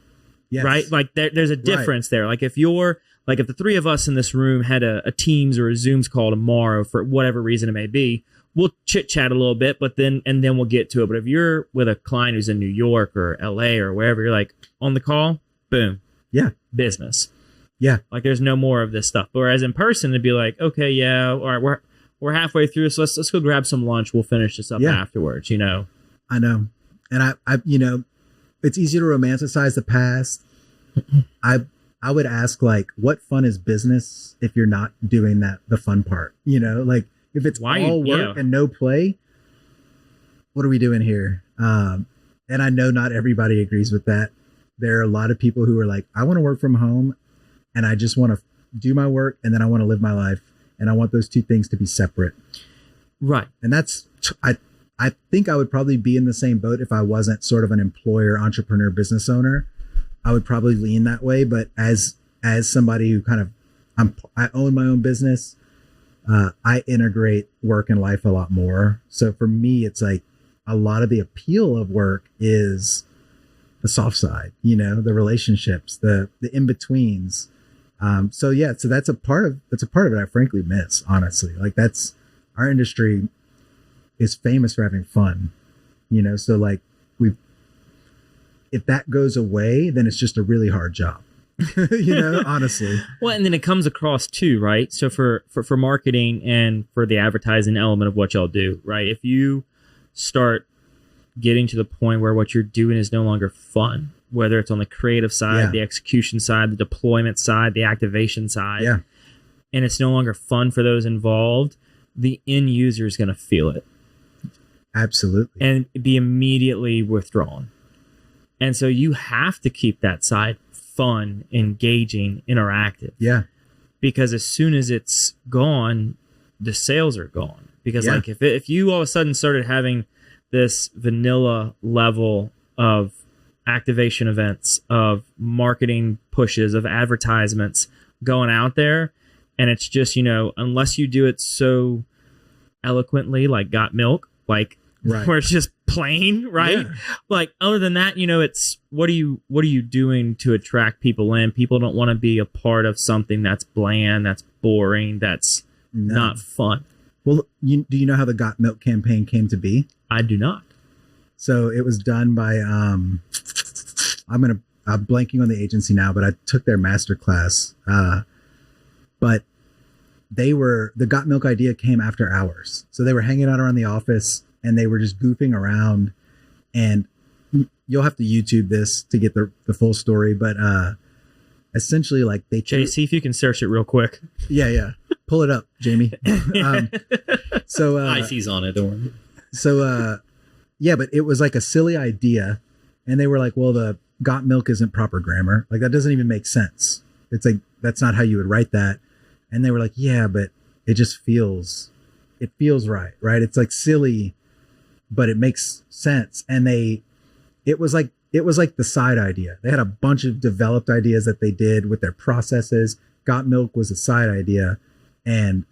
Yes. Right? Like there's a difference there. Like if the three of us in this room had a Teams or a Zooms call tomorrow for whatever reason it may be, we'll chit chat a little bit, but then we'll get to it. But if you're with a client who's in New York or LA or wherever, you're like on the call, boom. Yeah. Business. Yeah. Like there's no more of this stuff. Whereas in person, it'd be like, okay, yeah, all right, we're halfway through, so let's go grab some lunch. We'll finish this up afterwards, you know. I know. And I it's easy to romanticize the past. I would ask, like, what fun is business if you're not doing the fun part? You know, like if it's all work and no play, what are we doing here? And I know not everybody agrees with that. There are a lot of people who are like, I want to work from home and I just want to do my work and then I want to live my life. And I want those two things to be separate. Right. And I think I would probably be in the same boat if I wasn't sort of an employer, entrepreneur, business owner. I would probably lean that way. But as somebody who I own my own business, I integrate work and life a lot more. So for me, it's like a lot of the appeal of work is the soft side, you know, the relationships, the in-betweens. So that's a part of it I frankly miss, honestly. Like our industry is famous for having fun, you know? So like if that goes away, then it's just a really hard job, you know, honestly. Well, and then it comes across too, right? So for marketing and for the advertising element of what y'all do, right? If you start getting to the point where what you're doing is no longer fun, whether it's on the creative side, the execution side, the deployment side, the activation side, and it's no longer fun for those involved, the end user is going to feel it. Absolutely. And be immediately withdrawn. And so you have to keep that side fun, engaging, interactive. Yeah. Because as soon as it's gone, the sales are gone. Because like if you all of a sudden started having this vanilla level of activation events, of marketing pushes, of advertisements going out there, and it's just, you know, unless you do it so eloquently, like Got Milk, like where it's just plain, right? Yeah. Like other than that, you know, it's what are you doing to attract people in? People don't want to be a part of something that's bland, that's boring, that's not fun. Well, do you know how the Got Milk campaign came to be? I do not. So it was done by I'm blanking on the agency now, but I took their master class. But the Got Milk idea came after hours. So they were hanging out around the office and they were just goofing around, and you'll have to YouTube this to get the full story. But essentially, like Jay, see if you can search it real quick. Yeah. Pull it up, Jamie. So IC's on it, don't worry. So but it was like a silly idea, and they were like, well, the Got Milk isn't proper grammar. Like that doesn't even make sense. It's like that's not how you would write that. And they were like, yeah, but it just feels right? It's like silly, but it makes sense. And it was like the side idea. They had a bunch of developed ideas that they did with their processes. Got Milk was a side idea, and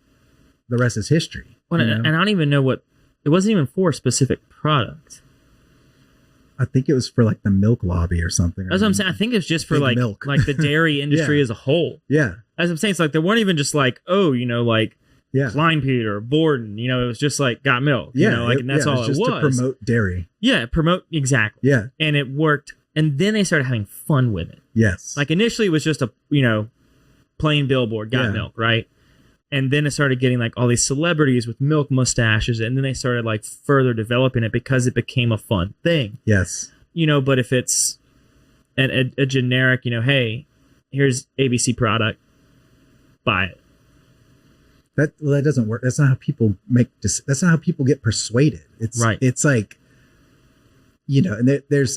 the rest is history. Well, and I don't even know it wasn't even for a specific product. I think it was for like the milk lobby or something. That's what I'm saying. I think it's just for like milk. Like the dairy industry as a whole. Yeah. As I'm saying, it's like they weren't even just like, oh, you know, like Klein Peter, Borden, you know, it was just like Got Milk. Yeah. You know, like, and that's all it was. Just to promote dairy. Yeah, exactly. Yeah. And it worked. And then they started having fun with it. Yes. Like initially it was just a, you know, plain billboard, Got Milk, right? And then it started getting like all these celebrities with milk mustaches, and then they started like further developing it because it became a fun thing. Yes. You know, but if it's a generic, you know, hey, here's ABC product, buy it. That doesn't work. That's not how people that's not how people get persuaded. It's like, you know, and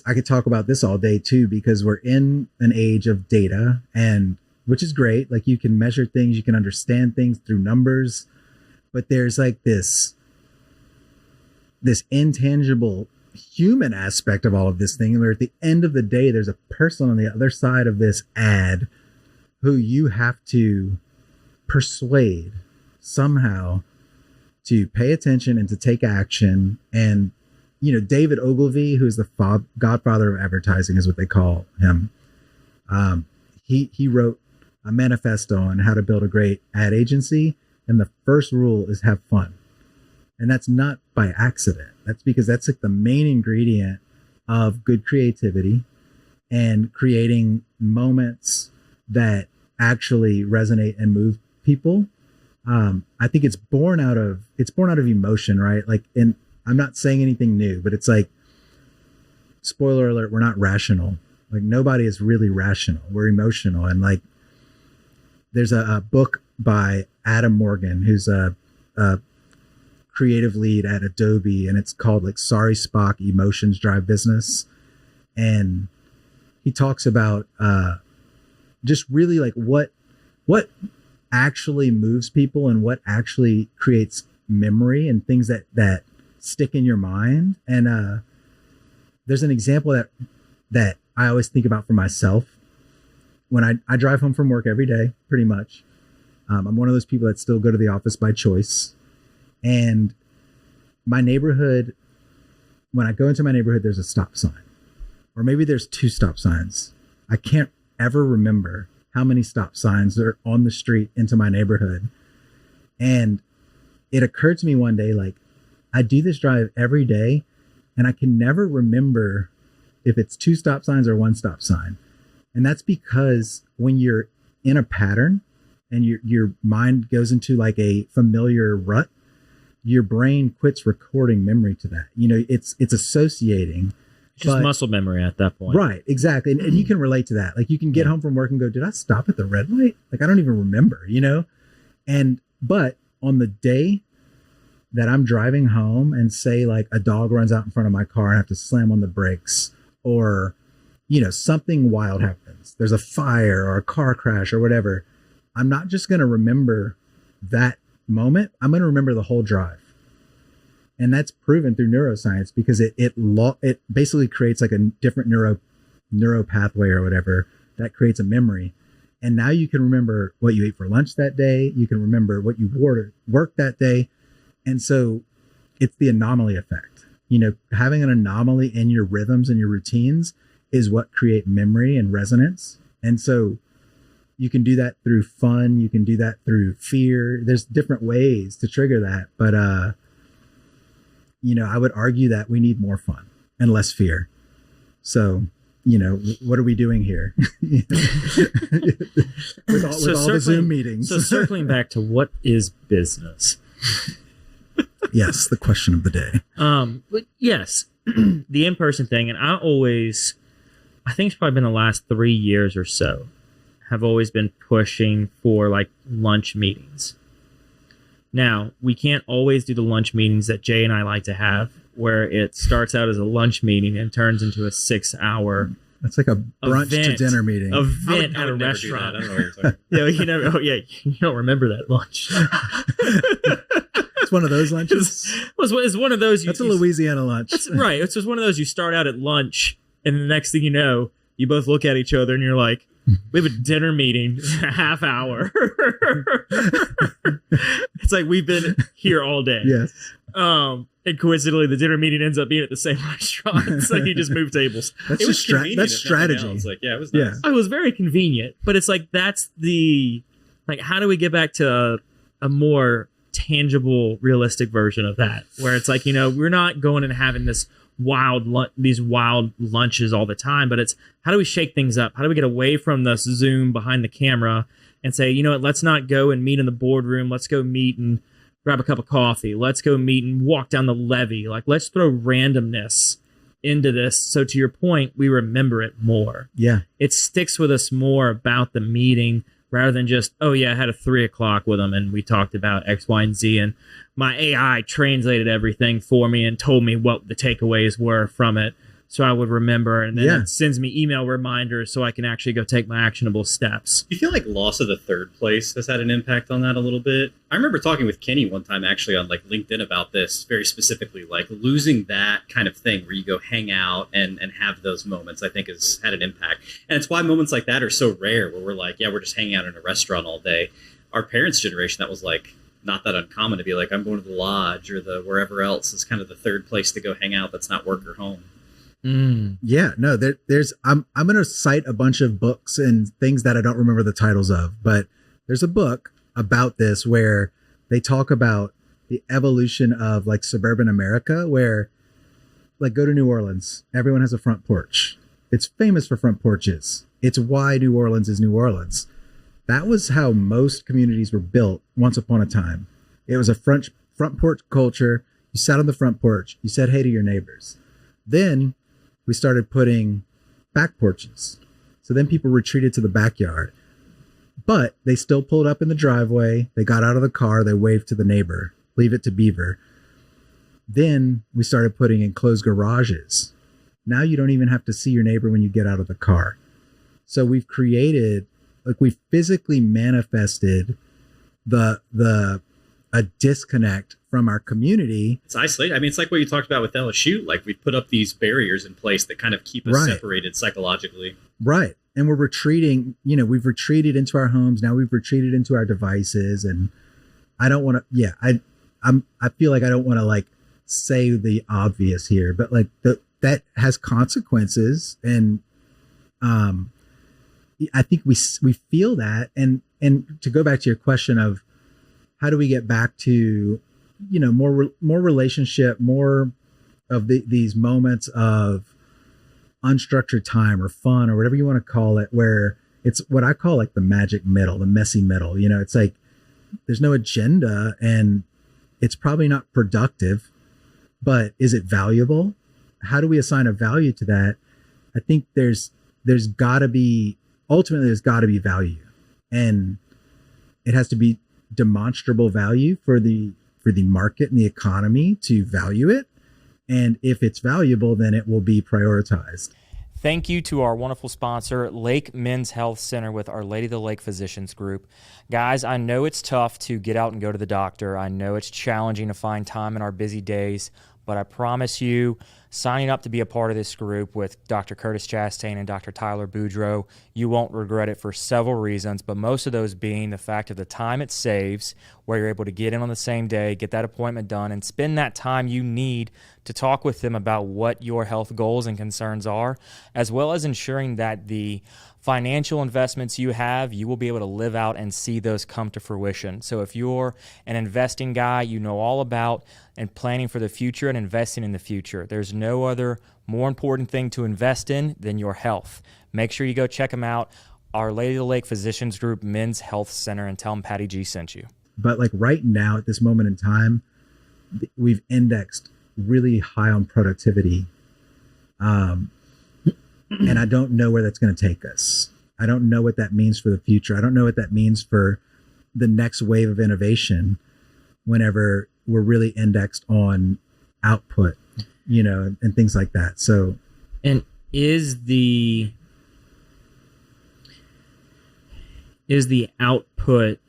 I could talk about this all day too, because we're in an age of data, and which is great. Like you can measure things, you can understand things through numbers, but there's like this intangible human aspect of all of this thing, where at the end of the day, there's a person on the other side of this ad who you have to persuade somehow to pay attention and to take action. And, David Ogilvy, who's the godfather of advertising is what they call him. He wrote a manifesto on how to build a great ad agency. And the first rule is have fun. And that's not by accident. That's because that's like the main ingredient of good creativity and creating moments that actually resonate and move people. I think it's born out of emotion, right? Like, and I'm not saying anything new, but it's like, spoiler alert, we're not rational. Like, nobody is really rational. We're emotional. And like, there's a book by Adam Morgan, who's a creative lead at Adobe, and it's called like Sorry Spock, Emotions Drive Business. And he talks about just really like what actually moves people and what actually creates memory and things that stick in your mind. And there's an example that I always think about for myself when I drive home from work every day, pretty much. I'm one of those people that still go to the office by choice. And my neighborhood, when I go into my neighborhood, there's a stop sign, or maybe there's 2 stop signs. I can't ever remember how many stop signs are on the street into my neighborhood. And it occurred to me one day, like, I do this drive every day and I can never remember if it's 2 stop signs or 1 stop sign. And that's because when you're in a pattern and your mind goes into like a familiar rut, your brain quits recording memory to that. It's associating. Just muscle memory at that point. Right, exactly. And you can relate to that. Like, you can get home from work and go, did I stop at the red light? Like, I don't even remember, but on the day that I'm driving home and say like a dog runs out in front of my car and I have to slam on the brakes, or, something wild happens, there's a fire or a car crash or whatever, I'm not just going to remember that moment. I'm going to remember the whole drive. And that's proven through neuroscience, because it basically creates like a different neuro pathway or whatever that creates a memory. And now you can remember what you ate for lunch that day. You can remember what you wore to work that day. And so it's the anomaly effect. Having an anomaly in your rhythms and your routines is what create memory and resonance. And so you can do that through fun. You can do that through fear. There's different ways to trigger that. But, I would argue that we need more fun and less fear. So, what are we doing here? with all the Zoom meetings. So circling back to what is business? Yes, the question of the day. But yes, the in-person thing. And I think it's probably been the last 3 years or so, have always been pushing for like lunch meetings. Now, we can't always do the lunch meetings that Jay and I like to have, where it starts out as a lunch meeting and turns into a 6-hour. It's like a brunch to dinner meeting. Event at a restaurant. I don't know what you're talking. You don't remember that lunch. It's one of those lunches. It's one of those. That's a Louisiana lunch. That's right. It's just one of those. You start out at lunch, and the next thing you know, you both look at each other, and you're like, "We have a dinner meeting, a half hour." It's like we've been here all day. Yes. And coincidentally, the dinner meeting ends up being at the same restaurant. It's like you just move tables. That's just strategy. Like, yeah, it was nice. It was very convenient, but it's like that's the how do we get back to a more tangible, realistic version of that, where it's like, we're not going and having these wild lunches all the time, but it's how do we shake things up? How do we get away from the Zoom behind the camera and say, let's not go and meet in the boardroom. Let's go meet and grab a cup of coffee. Let's go meet and walk down the levee. Like, let's throw randomness into this. So to your point, we remember it more. Yeah. It sticks with us more about the meeting rather than just, oh yeah, I had a 3:00 with them and we talked about X, Y, and Z. And my AI translated everything for me and told me what the takeaways were from it. so I would remember, and then Yeah. it sends me email reminders so I can actually go take my actionable steps. Do you feel like loss of the third place has had an impact on that a little bit? I remember talking with Kenny one time actually on like LinkedIn about this very specifically, like losing that kind of thing where you go hang out and have those moments, I think has had an impact. And it's why moments like that are so rare where we're like, yeah, we're just hanging out in a restaurant all day. Our parents' generation, that was like not that uncommon to be like, I'm going to the lodge or the wherever else is kind of the third place to go hang out that's not work or home. Yeah, no, there's I'm going to cite a bunch of books and things that I don't remember the titles of, but there's a book about this where they talk about the evolution of like suburban America, where like go to New Orleans, everyone has a front porch. It's famous for front porches. It's why New Orleans is New Orleans. That was how most communities were built once upon a time. It was a front porch culture. You sat on the front porch. You said hey to your neighbors. Then we started putting back porches. So then people retreated to the backyard. But they still pulled up in the driveway. They got out of the car. They waved to the neighbor. Leave it to Beaver. Then we started putting enclosed garages. Now you don't even have to see your neighbor when you get out of the car. So we've created, like we physically manifested a disconnect from our community. It's isolated. I mean, it's like what you talked about with LSU. Like we've put up these barriers in place that kind of keep us separated psychologically. Right. And we're retreating, we've retreated into our homes. Now we've retreated into our devices. And I don't want to, I feel like I don't want to like say the obvious here, but like that has consequences. And I think we feel that. And to go back to your question of how do we get back to, more relationship, more of these moments of unstructured time or fun or whatever you want to call it, where it's what I call like the magic middle, the messy middle. It's like there's no agenda and it's probably not productive, but is it valuable? How do we assign a value to that? I think there's got to be value, and it has to be demonstrable value for the market and the economy to value it. And if it's valuable, then it will be prioritized. Thank you to our wonderful sponsor, Lake Men's Health Center with Our Lady of the Lake Physicians Group. Guys, I know it's tough to get out and go to the doctor. I know it's challenging to find time in our busy days, but I promise you, signing up to be a part of this group with Dr. Curtis Chastain and Dr. Tyler Boudreau, you won't regret it for several reasons, but most of those being the fact of the time it saves, where you're able to get in on the same day, get that appointment done, and spend that time you need to talk with them about what your health goals and concerns are, as well as ensuring that the financial investments you have, you will be able to live out and see those come to fruition. So if you're an investing guy, you know all about and planning for the future and investing in the future. There's no other more important thing to invest in than your health. Make sure you go check them out, Our Lady of the Lake Physicians Group Men's Health Center, and tell them Patty G sent you. But like right now at this moment in time, we've indexed really high on productivity. And I don't know where that's going to take us. I don't know what that means for the future. I don't know what that means for the next wave of innovation whenever we're really indexed on output, and things like that. So, and is the output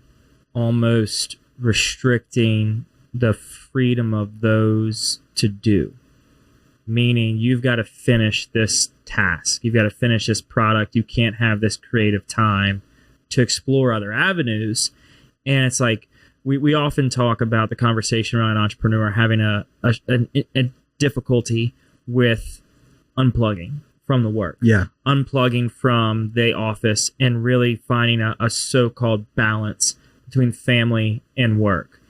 almost restricting the freedom of those to do? Meaning you've got to finish this task. You've got to finish this product. You can't have this creative time to explore other avenues. And it's like we often talk about the conversation around an entrepreneur having a difficulty with unplugging from the work. Yeah. Unplugging from the office and really finding a so-called balance between family and work.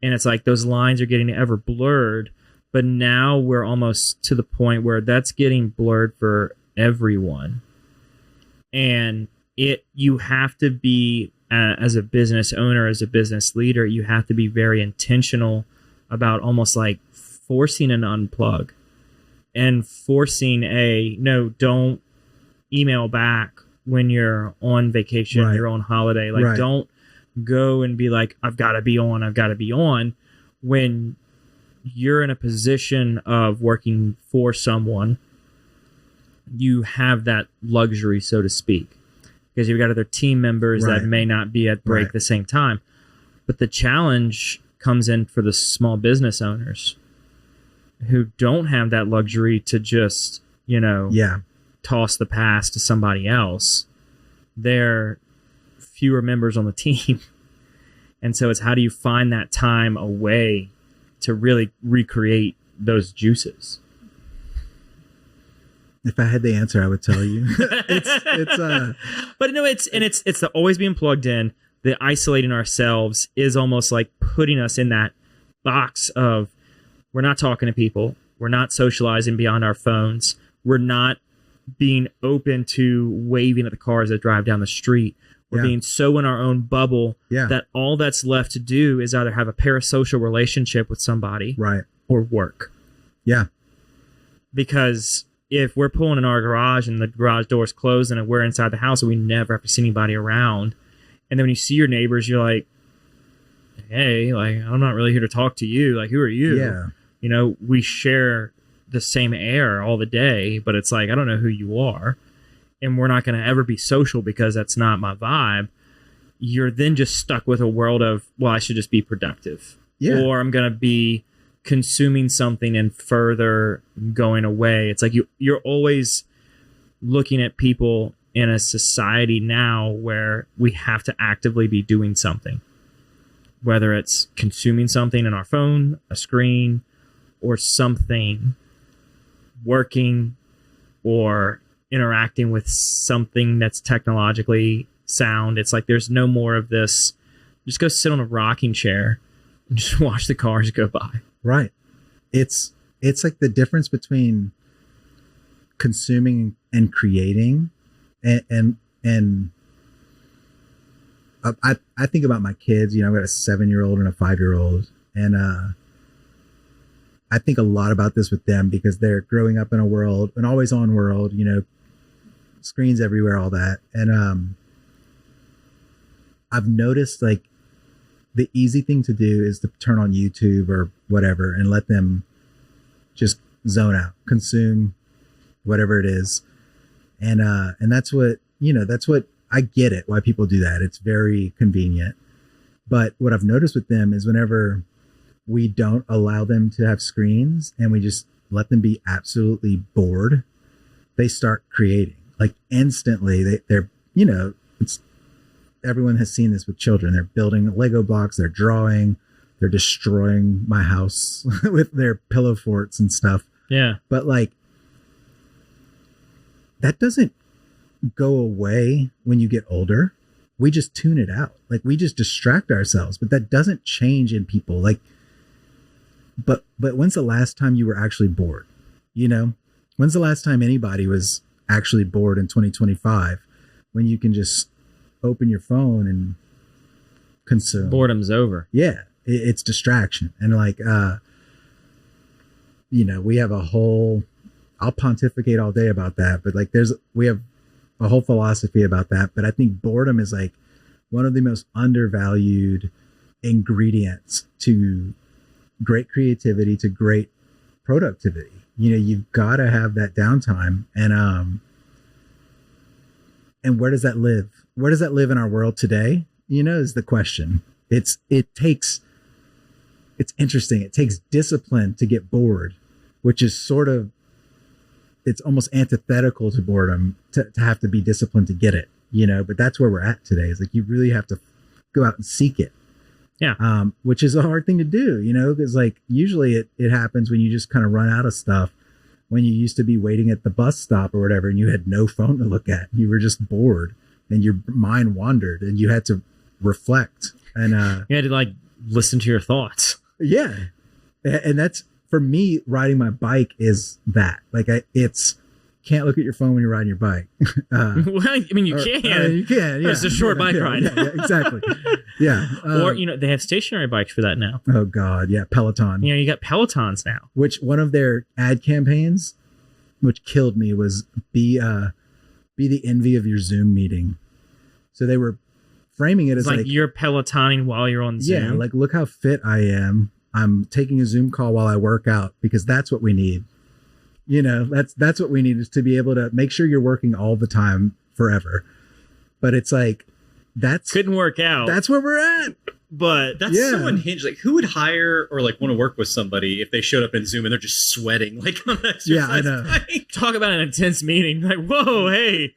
And it's like those lines are getting ever blurred. But now we're almost to the point where that's getting blurred for everyone. And you have to be, as a business owner, as a business leader, you have to be very intentional about almost like forcing an unplug and forcing no, don't email back when you're on vacation, right. You're on holiday. Like, right. Don't go and be like, I've got to be on when you're in a position of working for someone you have that luxury, so to speak, because you've got other team members Right. that may not be at break Right. the same time. But the challenge comes in for the small business owners who don't have that luxury to just, Yeah. toss the pass to somebody else. They're fewer members on the team. And so it's how do you find that time away to really recreate those juices? If I had the answer, I would tell you. But no, it's the always being plugged in. The isolating ourselves is almost like putting us in that box of we're not talking to people. We're not socializing beyond our phones. We're not being open to waving at the cars that drive down the street. We're Yeah. being so in our own bubble Yeah. that all that's left to do is either have a parasocial relationship with somebody Right. or work. Yeah. Because if we're pulling in our garage and the garage door's closed and we're inside the house and we never have to see anybody around, and then when you see your neighbors, you're like, hey, like, I'm not really here to talk to you. Like, who are you? Yeah. We share the same air all the day, but it's like, I don't know who you are. And we're not going to ever be social because that's not my vibe. You're then just stuck with a world of, well, I should just be productive. Yeah. Or I'm going to be consuming something and further going away. It's like you're always looking at people in a society now where we have to actively be doing something, whether it's consuming something in our phone, a screen, or something, working or interacting with something that's technologically sound. It's like there's no more of this, just go sit on a rocking chair and just watch the cars go by. Right. It's like the difference between consuming and creating, and I think about my kids. I've got a 7-year-old and a 5-year-old, and I think a lot about this with them because they're growing up in a world, an always on world, screens everywhere, all that. And I've noticed like the easy thing to do is to turn on YouTube or whatever and let them just zone out, consume whatever it is. And that's what, that's what I get it, why people do that. It's very convenient. But what I've noticed with them is whenever we don't allow them to have screens and we just let them be absolutely bored, they start creating like instantly. They're, it's, everyone has seen this with children. They're building Lego blocks. They're drawing. They're destroying my house with their pillow forts and stuff. Yeah. But like, that doesn't go away when you get older. We just tune it out. Like we just distract ourselves, but that doesn't change in people. Like, but when's the last time you were actually bored? When's the last time anybody was actually bored in 2025 when you can just open your phone and consume? Boredom's over. Yeah. It's distraction. And like, we have a whole, I'll pontificate all day about that, but like we have a whole philosophy about that. But I think boredom is like one of the most undervalued ingredients to great creativity, to great productivity. You've got to have that downtime. And where does that live? Where does that live in our world today? Is the question. It's interesting. It takes discipline to get bored, which is sort of, it's almost antithetical to boredom to have to be disciplined to get it, but that's where we're at today. Is like, you really have to go out and seek it. Yeah. Which is a hard thing to do, because like usually it happens when you just kind of run out of stuff, when you used to be waiting at the bus stop or whatever, and you had no phone to look at. You were just bored and your mind wandered and you had to reflect. And you had to like listen to your thoughts. Yeah. And that's, for me, riding my bike is that. Like it's can't look at your phone when you're riding your bike. Well, I mean, you can. You can. Yeah. It's a short bike ride. Yeah, exactly. Yeah. Or they have stationary bikes for that now. Oh God, yeah, Peloton. You got Pelotons now. Which one of their ad campaigns, which killed me, was be the envy of your Zoom meeting. So they were framing it as like you're Pelotoning while you're on Zoom. Yeah, like look how fit I am. I'm taking a Zoom call while I work out because that's what we need. You know, that's what we need, is to be able to make sure you're working all the time forever. But it's like, couldn't work out. That's where we're at. But that's so unhinged. Like, who would hire or like want to work with somebody if they showed up in Zoom and they're just sweating like on that exercise? Yeah, I know. Bike? Talk about an intense meeting. Like, whoa, hey,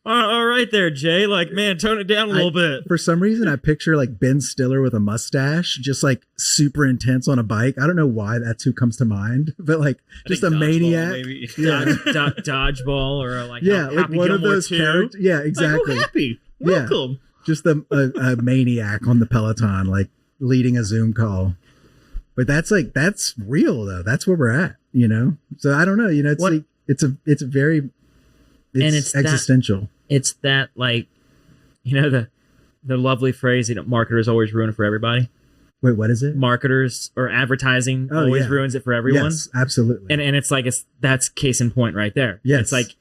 all right there, Jay. Like, man, tone it down a little bit. For some reason, I picture like Ben Stiller with a mustache, just like super intense on a bike. I don't know why that's who comes to mind, but like just a maniac. Maybe. Yeah. Dodgeball or like like Happy one Gilmore of those 2. characters. Yeah, exactly. Like, Happy, welcome. Yeah. Just a maniac on the Peloton, like leading a Zoom call. But that's real though. That's where we're at, you know? So I don't know, you know, it's existential. It's that, like, you know, the lovely phrase, you know, marketers always ruin it for everybody. Wait, what is it? Marketers or advertising always ruins it for everyone. Yes, absolutely. And it's like, that's case in point right there. Yes. It's like,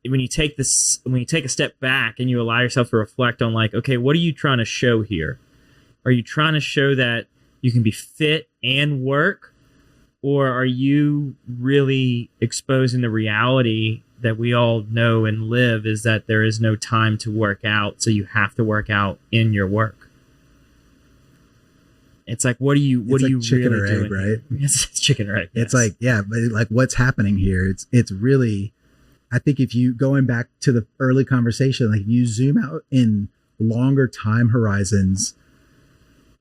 when you take a step back and you allow yourself to reflect on, like, okay, what are you trying to show here? Are you trying to show that you can be fit and work? Or are you really exposing the reality that we all know and live, is that there is no time to work out, so you have to work out in your work? It's like, what are you chicken really or egg, doing? right? It's chicken or egg. It's yes. like, yeah, but like what's happening here? It's really, I think if you, going back to the early conversation, like if you zoom out in longer time horizons,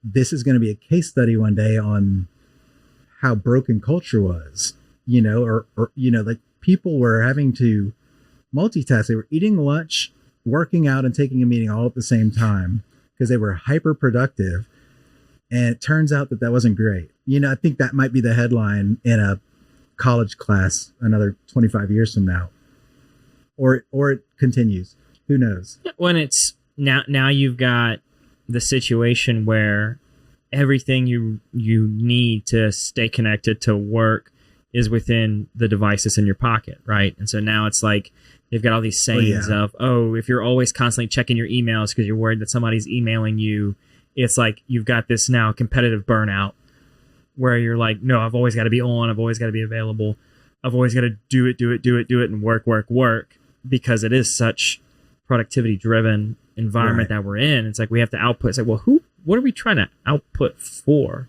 this is going to be a case study one day on how broken culture was, you know, or you know, like people were having to multitask. They were eating lunch, working out, and taking a meeting all at the same time because they were hyper productive. And it turns out that wasn't great. You know, I think that might be the headline in a college class another 25 years from now. Or it continues. Who knows? When it's now you've got the situation where everything you need to stay connected to work is within the devices in your pocket, right? And so now it's like you've got all these sayings of, if you're always constantly checking your emails because you're worried that somebody's emailing you, it's like you've got this now competitive burnout where you're like, no, I've always got to be on, I've always got to be available, I've always got to do it and work, because it is such productivity driven environment that we're in. It's like we have to output. It's like, well, what are we trying to output for?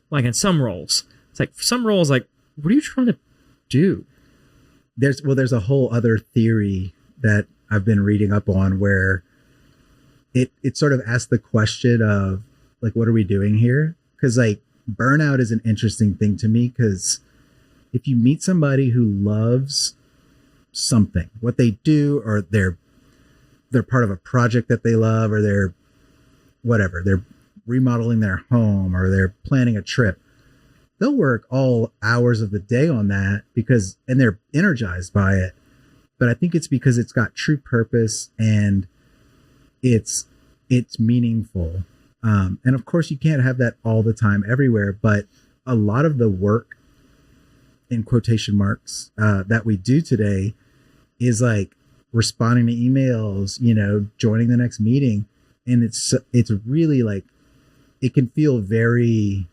Like in some roles, it's like some roles, like, what are you trying to do? There's a whole other theory that I've been reading up on where it sort of asks the question of like, what are we doing here? Because like burnout is an interesting thing to me, because if you meet somebody who loves something, what they do, or they're part of a project that they love, or they're remodeling their home, or they're planning a trip, they'll work all hours of the day on that and they're energized by it. But I think it's because it's got true purpose and it's meaningful. And of course you can't have that all the time everywhere, but a lot of the work, in quotation marks, that we do today is like responding to emails, you know, joining the next meeting. And it's really like, it can feel very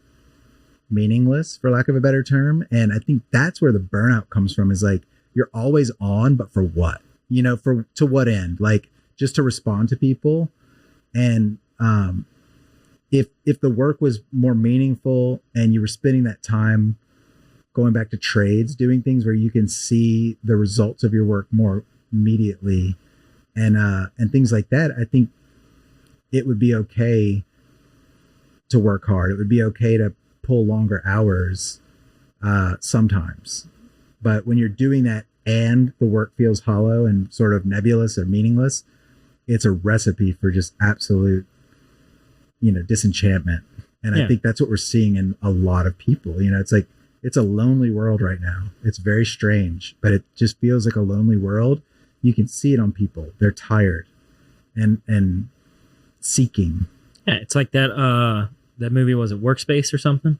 meaningless, for lack of a better term. And I think that's where the burnout comes from, is like, you're always on, but for what? You know, to what end? Like, just to respond to people. And if the work was more meaningful and you were spending that time going back to trades, doing things where you can see the results of your work more immediately, and things like that, I think it would be okay to work hard. It would be okay to pull longer hours sometimes. But when you're doing that and the work feels hollow and sort of nebulous or meaningless, it's a recipe for just absolute, you know, disenchantment. And I think that's what we're seeing in a lot of people. You know, it's like, it's a lonely world right now. It's very strange, but it just feels like a lonely world. You can see it on people. They're tired and seeking. Yeah, it's like that movie, was it Workspace or something?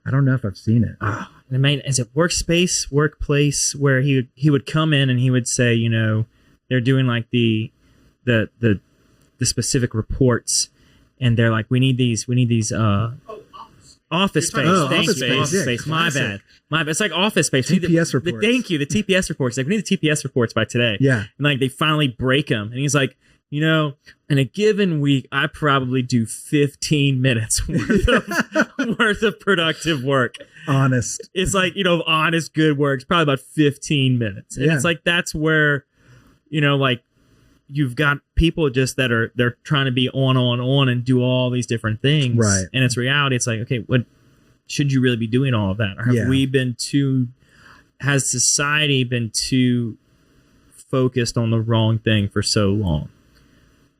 I don't know if I've seen it. Is it Workspace, Workplace, where he would come in and he would say, you know, they're doing like the specific reports, and they're like, we need these. Office Space. Oh, Thank Office you. Space. Office Yeah, Space. My classic. bad. It's like Office Space. TPS reports. Thank you. The TPS reports. Like, we need the TPS reports by today. Yeah. And like, they finally break them. And he's like, you know, in a given week, I probably do 15 minutes worth of productive work. Honest. It's like, you know, honest, good work. It's probably about 15 minutes. And it's like, that's where, you know, like, you've got people just that they're trying to be on and do all these different things. Right. And it's reality. It's like, okay, what should you really be doing all of that? Or have has society been too focused on the wrong thing for so long?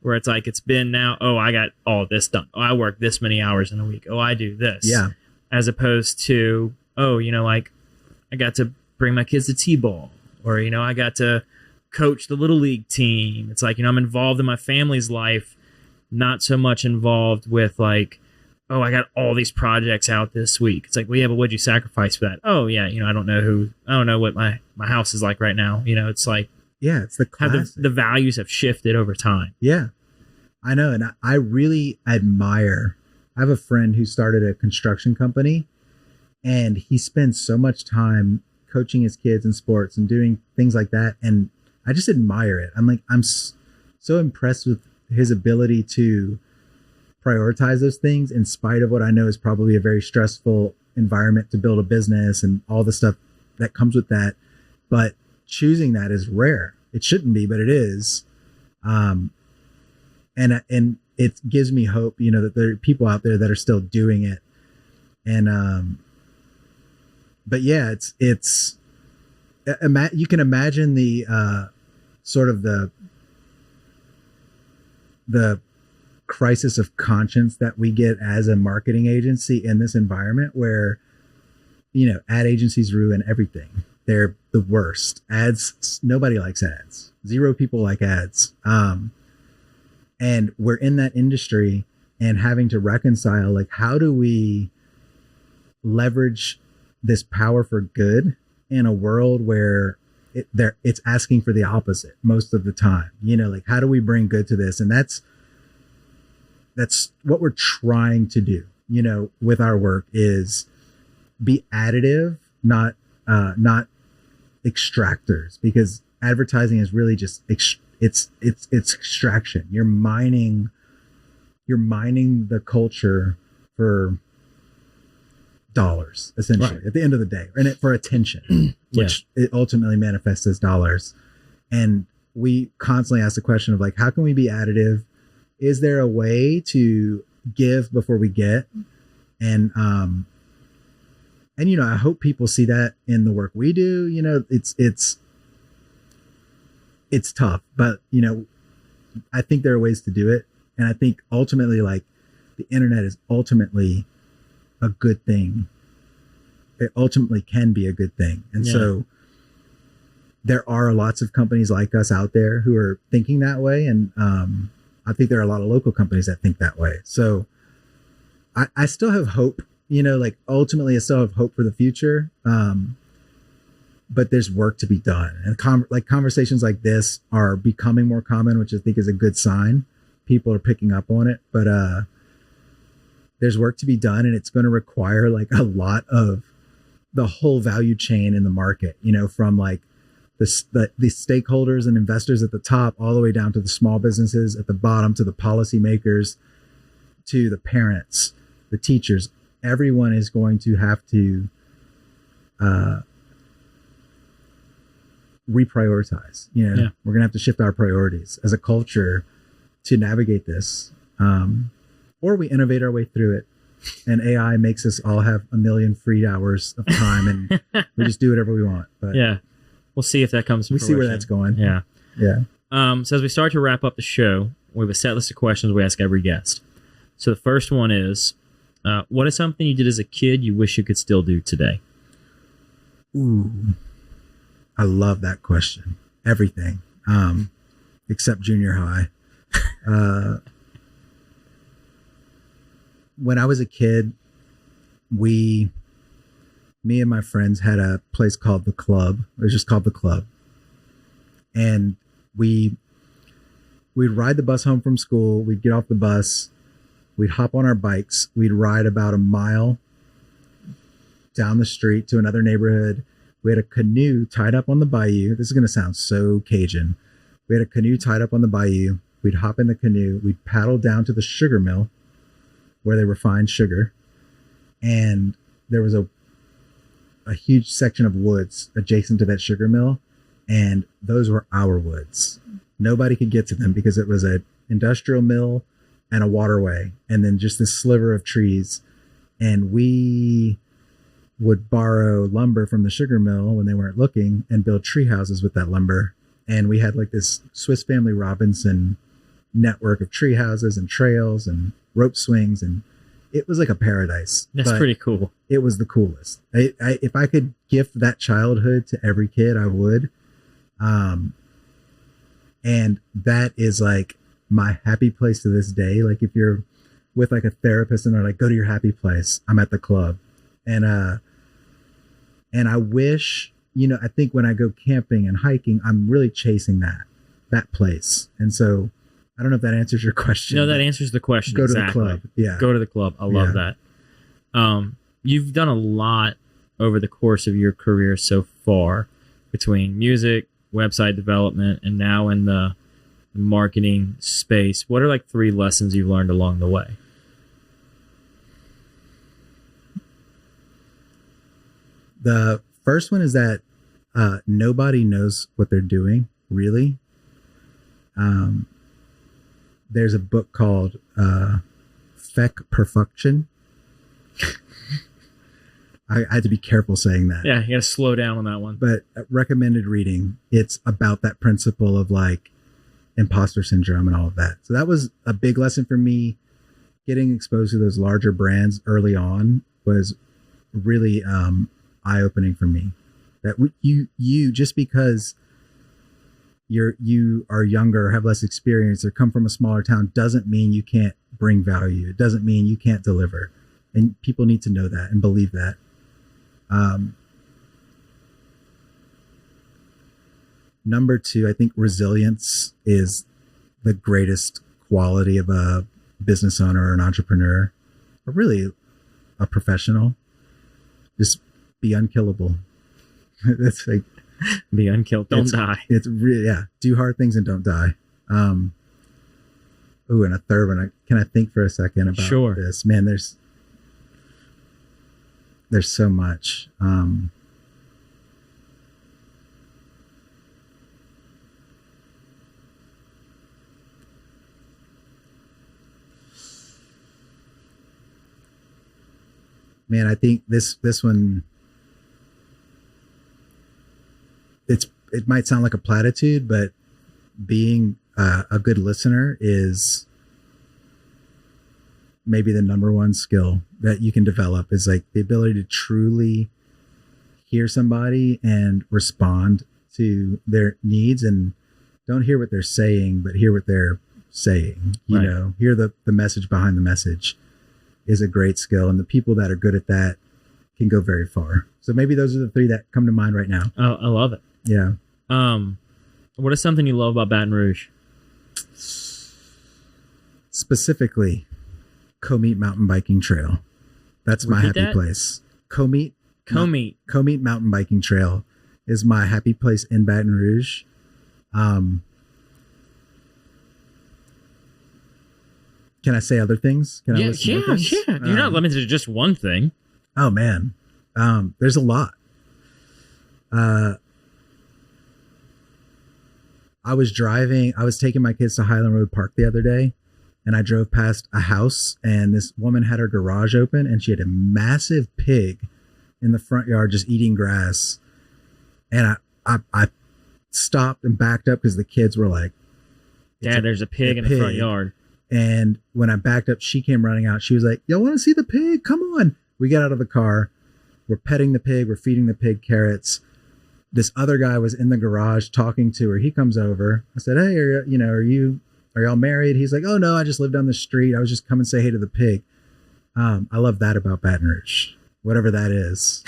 Where it's like, it's been now, oh, I got all this done. Oh, I work this many hours in a week. Oh, I do this. Yeah. As opposed to, oh, you know, like, I got to bring my kids to T-ball, or, you know, I got to coach the little league team. It's like, you know, I'm involved in my family's life, not so much involved with like, oh, I got all these projects out this week. It's like, well, yeah, but what'd you sacrifice for that? Oh yeah, you know, I don't know what my house is like right now. You know, it's like, yeah, it's the how classic. the values have shifted over time. Yeah, I know. And I really admire, I have a friend who started a construction company, and he spends so much time coaching his kids in sports and doing things like that. And I just admire it. I'm like, I'm so impressed with his ability to prioritize those things in spite of what I know is probably a very stressful environment to build a business and all the stuff that comes with that. But choosing that is rare. It shouldn't be, but it is. And it gives me hope, you know, that there are people out there that are still doing it. And, but yeah, you can imagine the, sort of the crisis of conscience that we get as a marketing agency in this environment where, you know, ad agencies ruin everything. They're the worst. Ads, nobody likes ads. 0 people like ads. And we're in that industry and having to reconcile, like, how do we leverage this power for good in a world where it's asking for the opposite most of the time? You know, like, how do we bring good to this? And that's what we're trying to do, you know, with our work, is be additive, not extractors, because advertising is really just it's extraction. You're mining the culture for dollars, essentially, right, at the end of the day, and for attention, which it ultimately manifests as dollars. And we constantly ask the question of, like, how can we be additive? Is there a way to give before we get? And you know, I hope people see that in the work we do. You know, it's tough, but, you know, I think there are ways to do it. And I think ultimately, like, the internet is ultimately a good thing. It ultimately can be a good thing. And so there are lots of companies like us out there who are thinking that way. And I think there are a lot of local companies that think that way. So I still have hope, you know, like, ultimately I still have hope for the future. But there's work to be done. And conversations like this are becoming more common, which I think is a good sign. People are picking up on it, but there's work to be done, and it's going to require, like, a lot of the whole value chain in the market, you know, from, like, the stakeholders and investors at the top, all the way down to the small businesses at the bottom, to the policymakers, to the parents, the teachers. Everyone is going to have to reprioritize. You know, we're going to have to shift our priorities as a culture to navigate this, or we innovate our way through it, and AI makes us all have a million free hours of time, and we just do whatever we want. But we'll see if that comes to fruition. See where that's going. So as we start to wrap up the show, we have a set list of questions we ask every guest. So the first one is, what is something you did as a kid you wish you could still do today? Ooh, I love that question. Everything, except junior high. When I was a kid, me and my friends had a place called The Club. It was just called The Club. And we'd ride the bus home from school. We'd get off the bus. We'd hop on our bikes. We'd ride about a mile down the street to another neighborhood. We had a canoe tied up on the bayou. This is going to sound so Cajun. We had a canoe tied up on the bayou. We'd hop in the canoe. We'd paddle down to the sugar mill where they refined sugar. And there was a huge section of woods adjacent to that sugar mill. And those were our woods. Nobody could get to them because it was an industrial mill and a waterway. And then just this sliver of trees. And we would borrow lumber from the sugar mill when they weren't looking and build tree houses with that lumber. And we had like this Swiss Family Robinson network of tree houses and trails and rope swings. And it was like a paradise. That's pretty cool. It was the coolest. If I could gift that childhood to every kid, I would. And that is like my happy place to this day. Like if you're with like a therapist and they're like, go to your happy place, I'm at the club. And I wish, I think when I go camping and hiking, I'm really chasing that place. And so I don't know if that answers your question. No, that answers the question. Go exactly. to the club. Yeah. Go to the club. I love that. You've done a lot over the course of your career so far between music, website development, and now in the marketing space. What are like 3 lessons you've learned along the way? The first one is that nobody knows what they're doing, really. There's a book called Feck Perfection. I had to be careful saying that. Yeah, you got to slow down on that one. But recommended reading. It's about that principle of like imposter syndrome and all of that. So that was a big lesson for me. Getting exposed to those larger brands early on was really eye-opening for me. That you just because you are younger or have less experience or come from a smaller town doesn't mean you can't bring value. It doesn't mean you can't deliver. And people need to know that and believe that. Number 2, I think resilience is the greatest quality of a business owner or an entrepreneur, or really a professional. Just be unkillable. That's like be unkilled. Don't die. It's really, do hard things and don't die. And a third one. Can I think for a second about this? Man, there's so much. Man, I think this one, it might sound like a platitude, but being a good listener is maybe the number one skill that you can develop, is like the ability to truly hear somebody and respond to their needs, and don't hear what they're saying, but hear what they're saying, hear the message behind the message is a great skill. And the people that are good at that can go very far. So maybe those are the 3 that come to mind right now. Oh, I love it. Yeah. What is something you love about Baton Rouge? Specifically, Comete Mountain Biking Trail. That's my happy place. Comete Mountain Biking Trail is my happy place in Baton Rouge. Can I say other things? Can I list other things? Yeah. You're not limited to just one thing. Oh man. There's a lot. I was taking my kids to Highland Road Park the other day, and I drove past a house, and this woman had her garage open, and she had a massive pig in the front yard just eating grass. And I stopped and backed up because the kids were like, Dad, there's a pig in the front yard. And when I backed up, she came running out. She was like, y'all want to see the pig? Come on. We got out of the car. We're petting the pig. We're feeding the pig carrots. This other guy was in the garage talking to her. He comes over. I said, hey, are y'all married? He's like, oh no, I just live down the street. I was just come and say hey to the pig. I love that about Baton Rouge, whatever that is.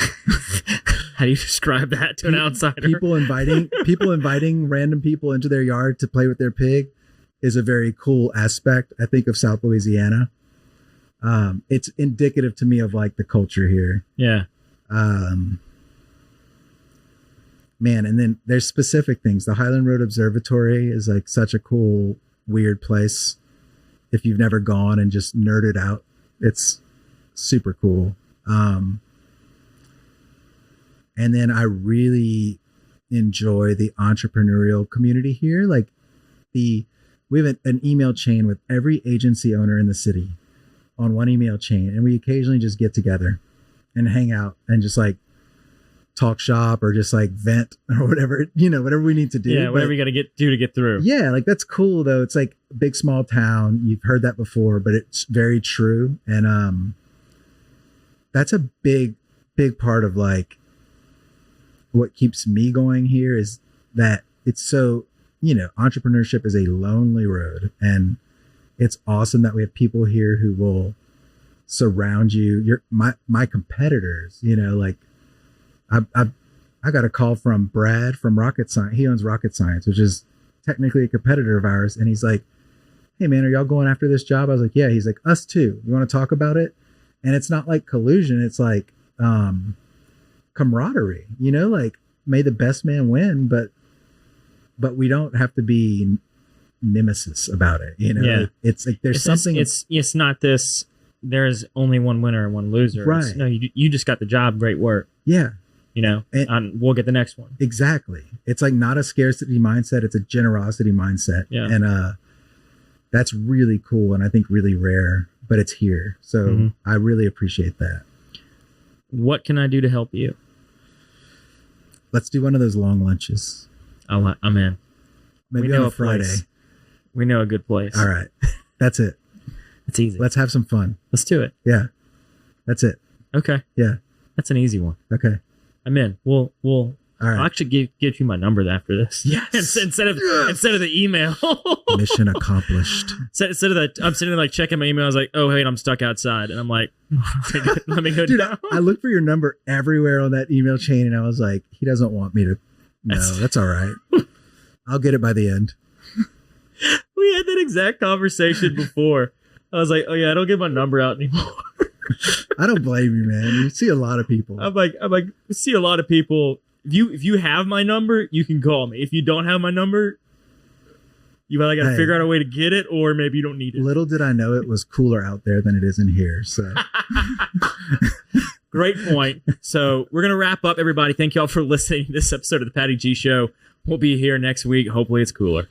How do you describe that to an outsider? People inviting random people into their yard to play with their pig is a very cool aspect, I think, of South Louisiana. It's indicative to me of like the culture here. Yeah. Man, and then there's specific things. The Highland Road Observatory is like such a cool, weird place. If you've never gone and just nerded out, it's super cool. And then I really enjoy the entrepreneurial community here. Like we have an email chain with every agency owner in the city on one email chain. And we occasionally just get together and hang out and just like talk shop or just like vent or whatever, whatever we need to do. Yeah, whatever you got to do to get through. Yeah, like that's cool though. It's like a big small town. You've heard that before, but it's very true. And that's a big part of like what keeps me going here is that it's so, entrepreneurship is a lonely road, and it's awesome that we have people here who will surround you. You're my competitors, like I got a call from Brad from Rocket Science. He owns Rocket Science, which is technically a competitor of ours. And he's like, hey man, are y'all going after this job? I was like, yeah. He's like, us too. You want to talk about it? And it's not like collusion. It's like, camaraderie, like may the best man win, but we don't have to be nemesis about it. Yeah. It's like, there's something. It's not this, there's only one winner and one loser. Right. No, you just got the job. Great work. Yeah. And we'll get the next one. Exactly. It's like not a scarcity mindset. It's a generosity mindset. Yeah. And that's really cool. And I think really rare, but it's here. So I really appreciate that. What can I do to help you? Let's do one of those long lunches. I'm in. Maybe on a Friday. Place. We know a good place. All right. That's it. It's easy. Let's have some fun. Let's do it. Yeah. That's it. Okay. Yeah. That's an easy one. Okay. I'm in. All right. I'll actually give you my number after this. Yes. instead of the email. Mission accomplished. Instead of that, I'm sitting there like checking my email. I was like, oh wait, I'm stuck outside, and I'm like, let me go Dude, down. I looked for your number everywhere on that email chain, and I was like, he doesn't want me to. No, that's all right. I'll get it by the end. We had that exact conversation before. I was like, oh yeah, I don't give my number out anymore. I don't blame you, man. You see a lot of people. I'm like, see a lot of people. If you have my number, you can call me. If you don't have my number, you either got to figure out a way to get it, or maybe you don't need it. Little did I know it was cooler out there than it is in here. So, great point. So we're gonna wrap up, everybody. Thank y'all for listening to this episode of the Patty G Show. We'll be here next week. Hopefully, it's cooler.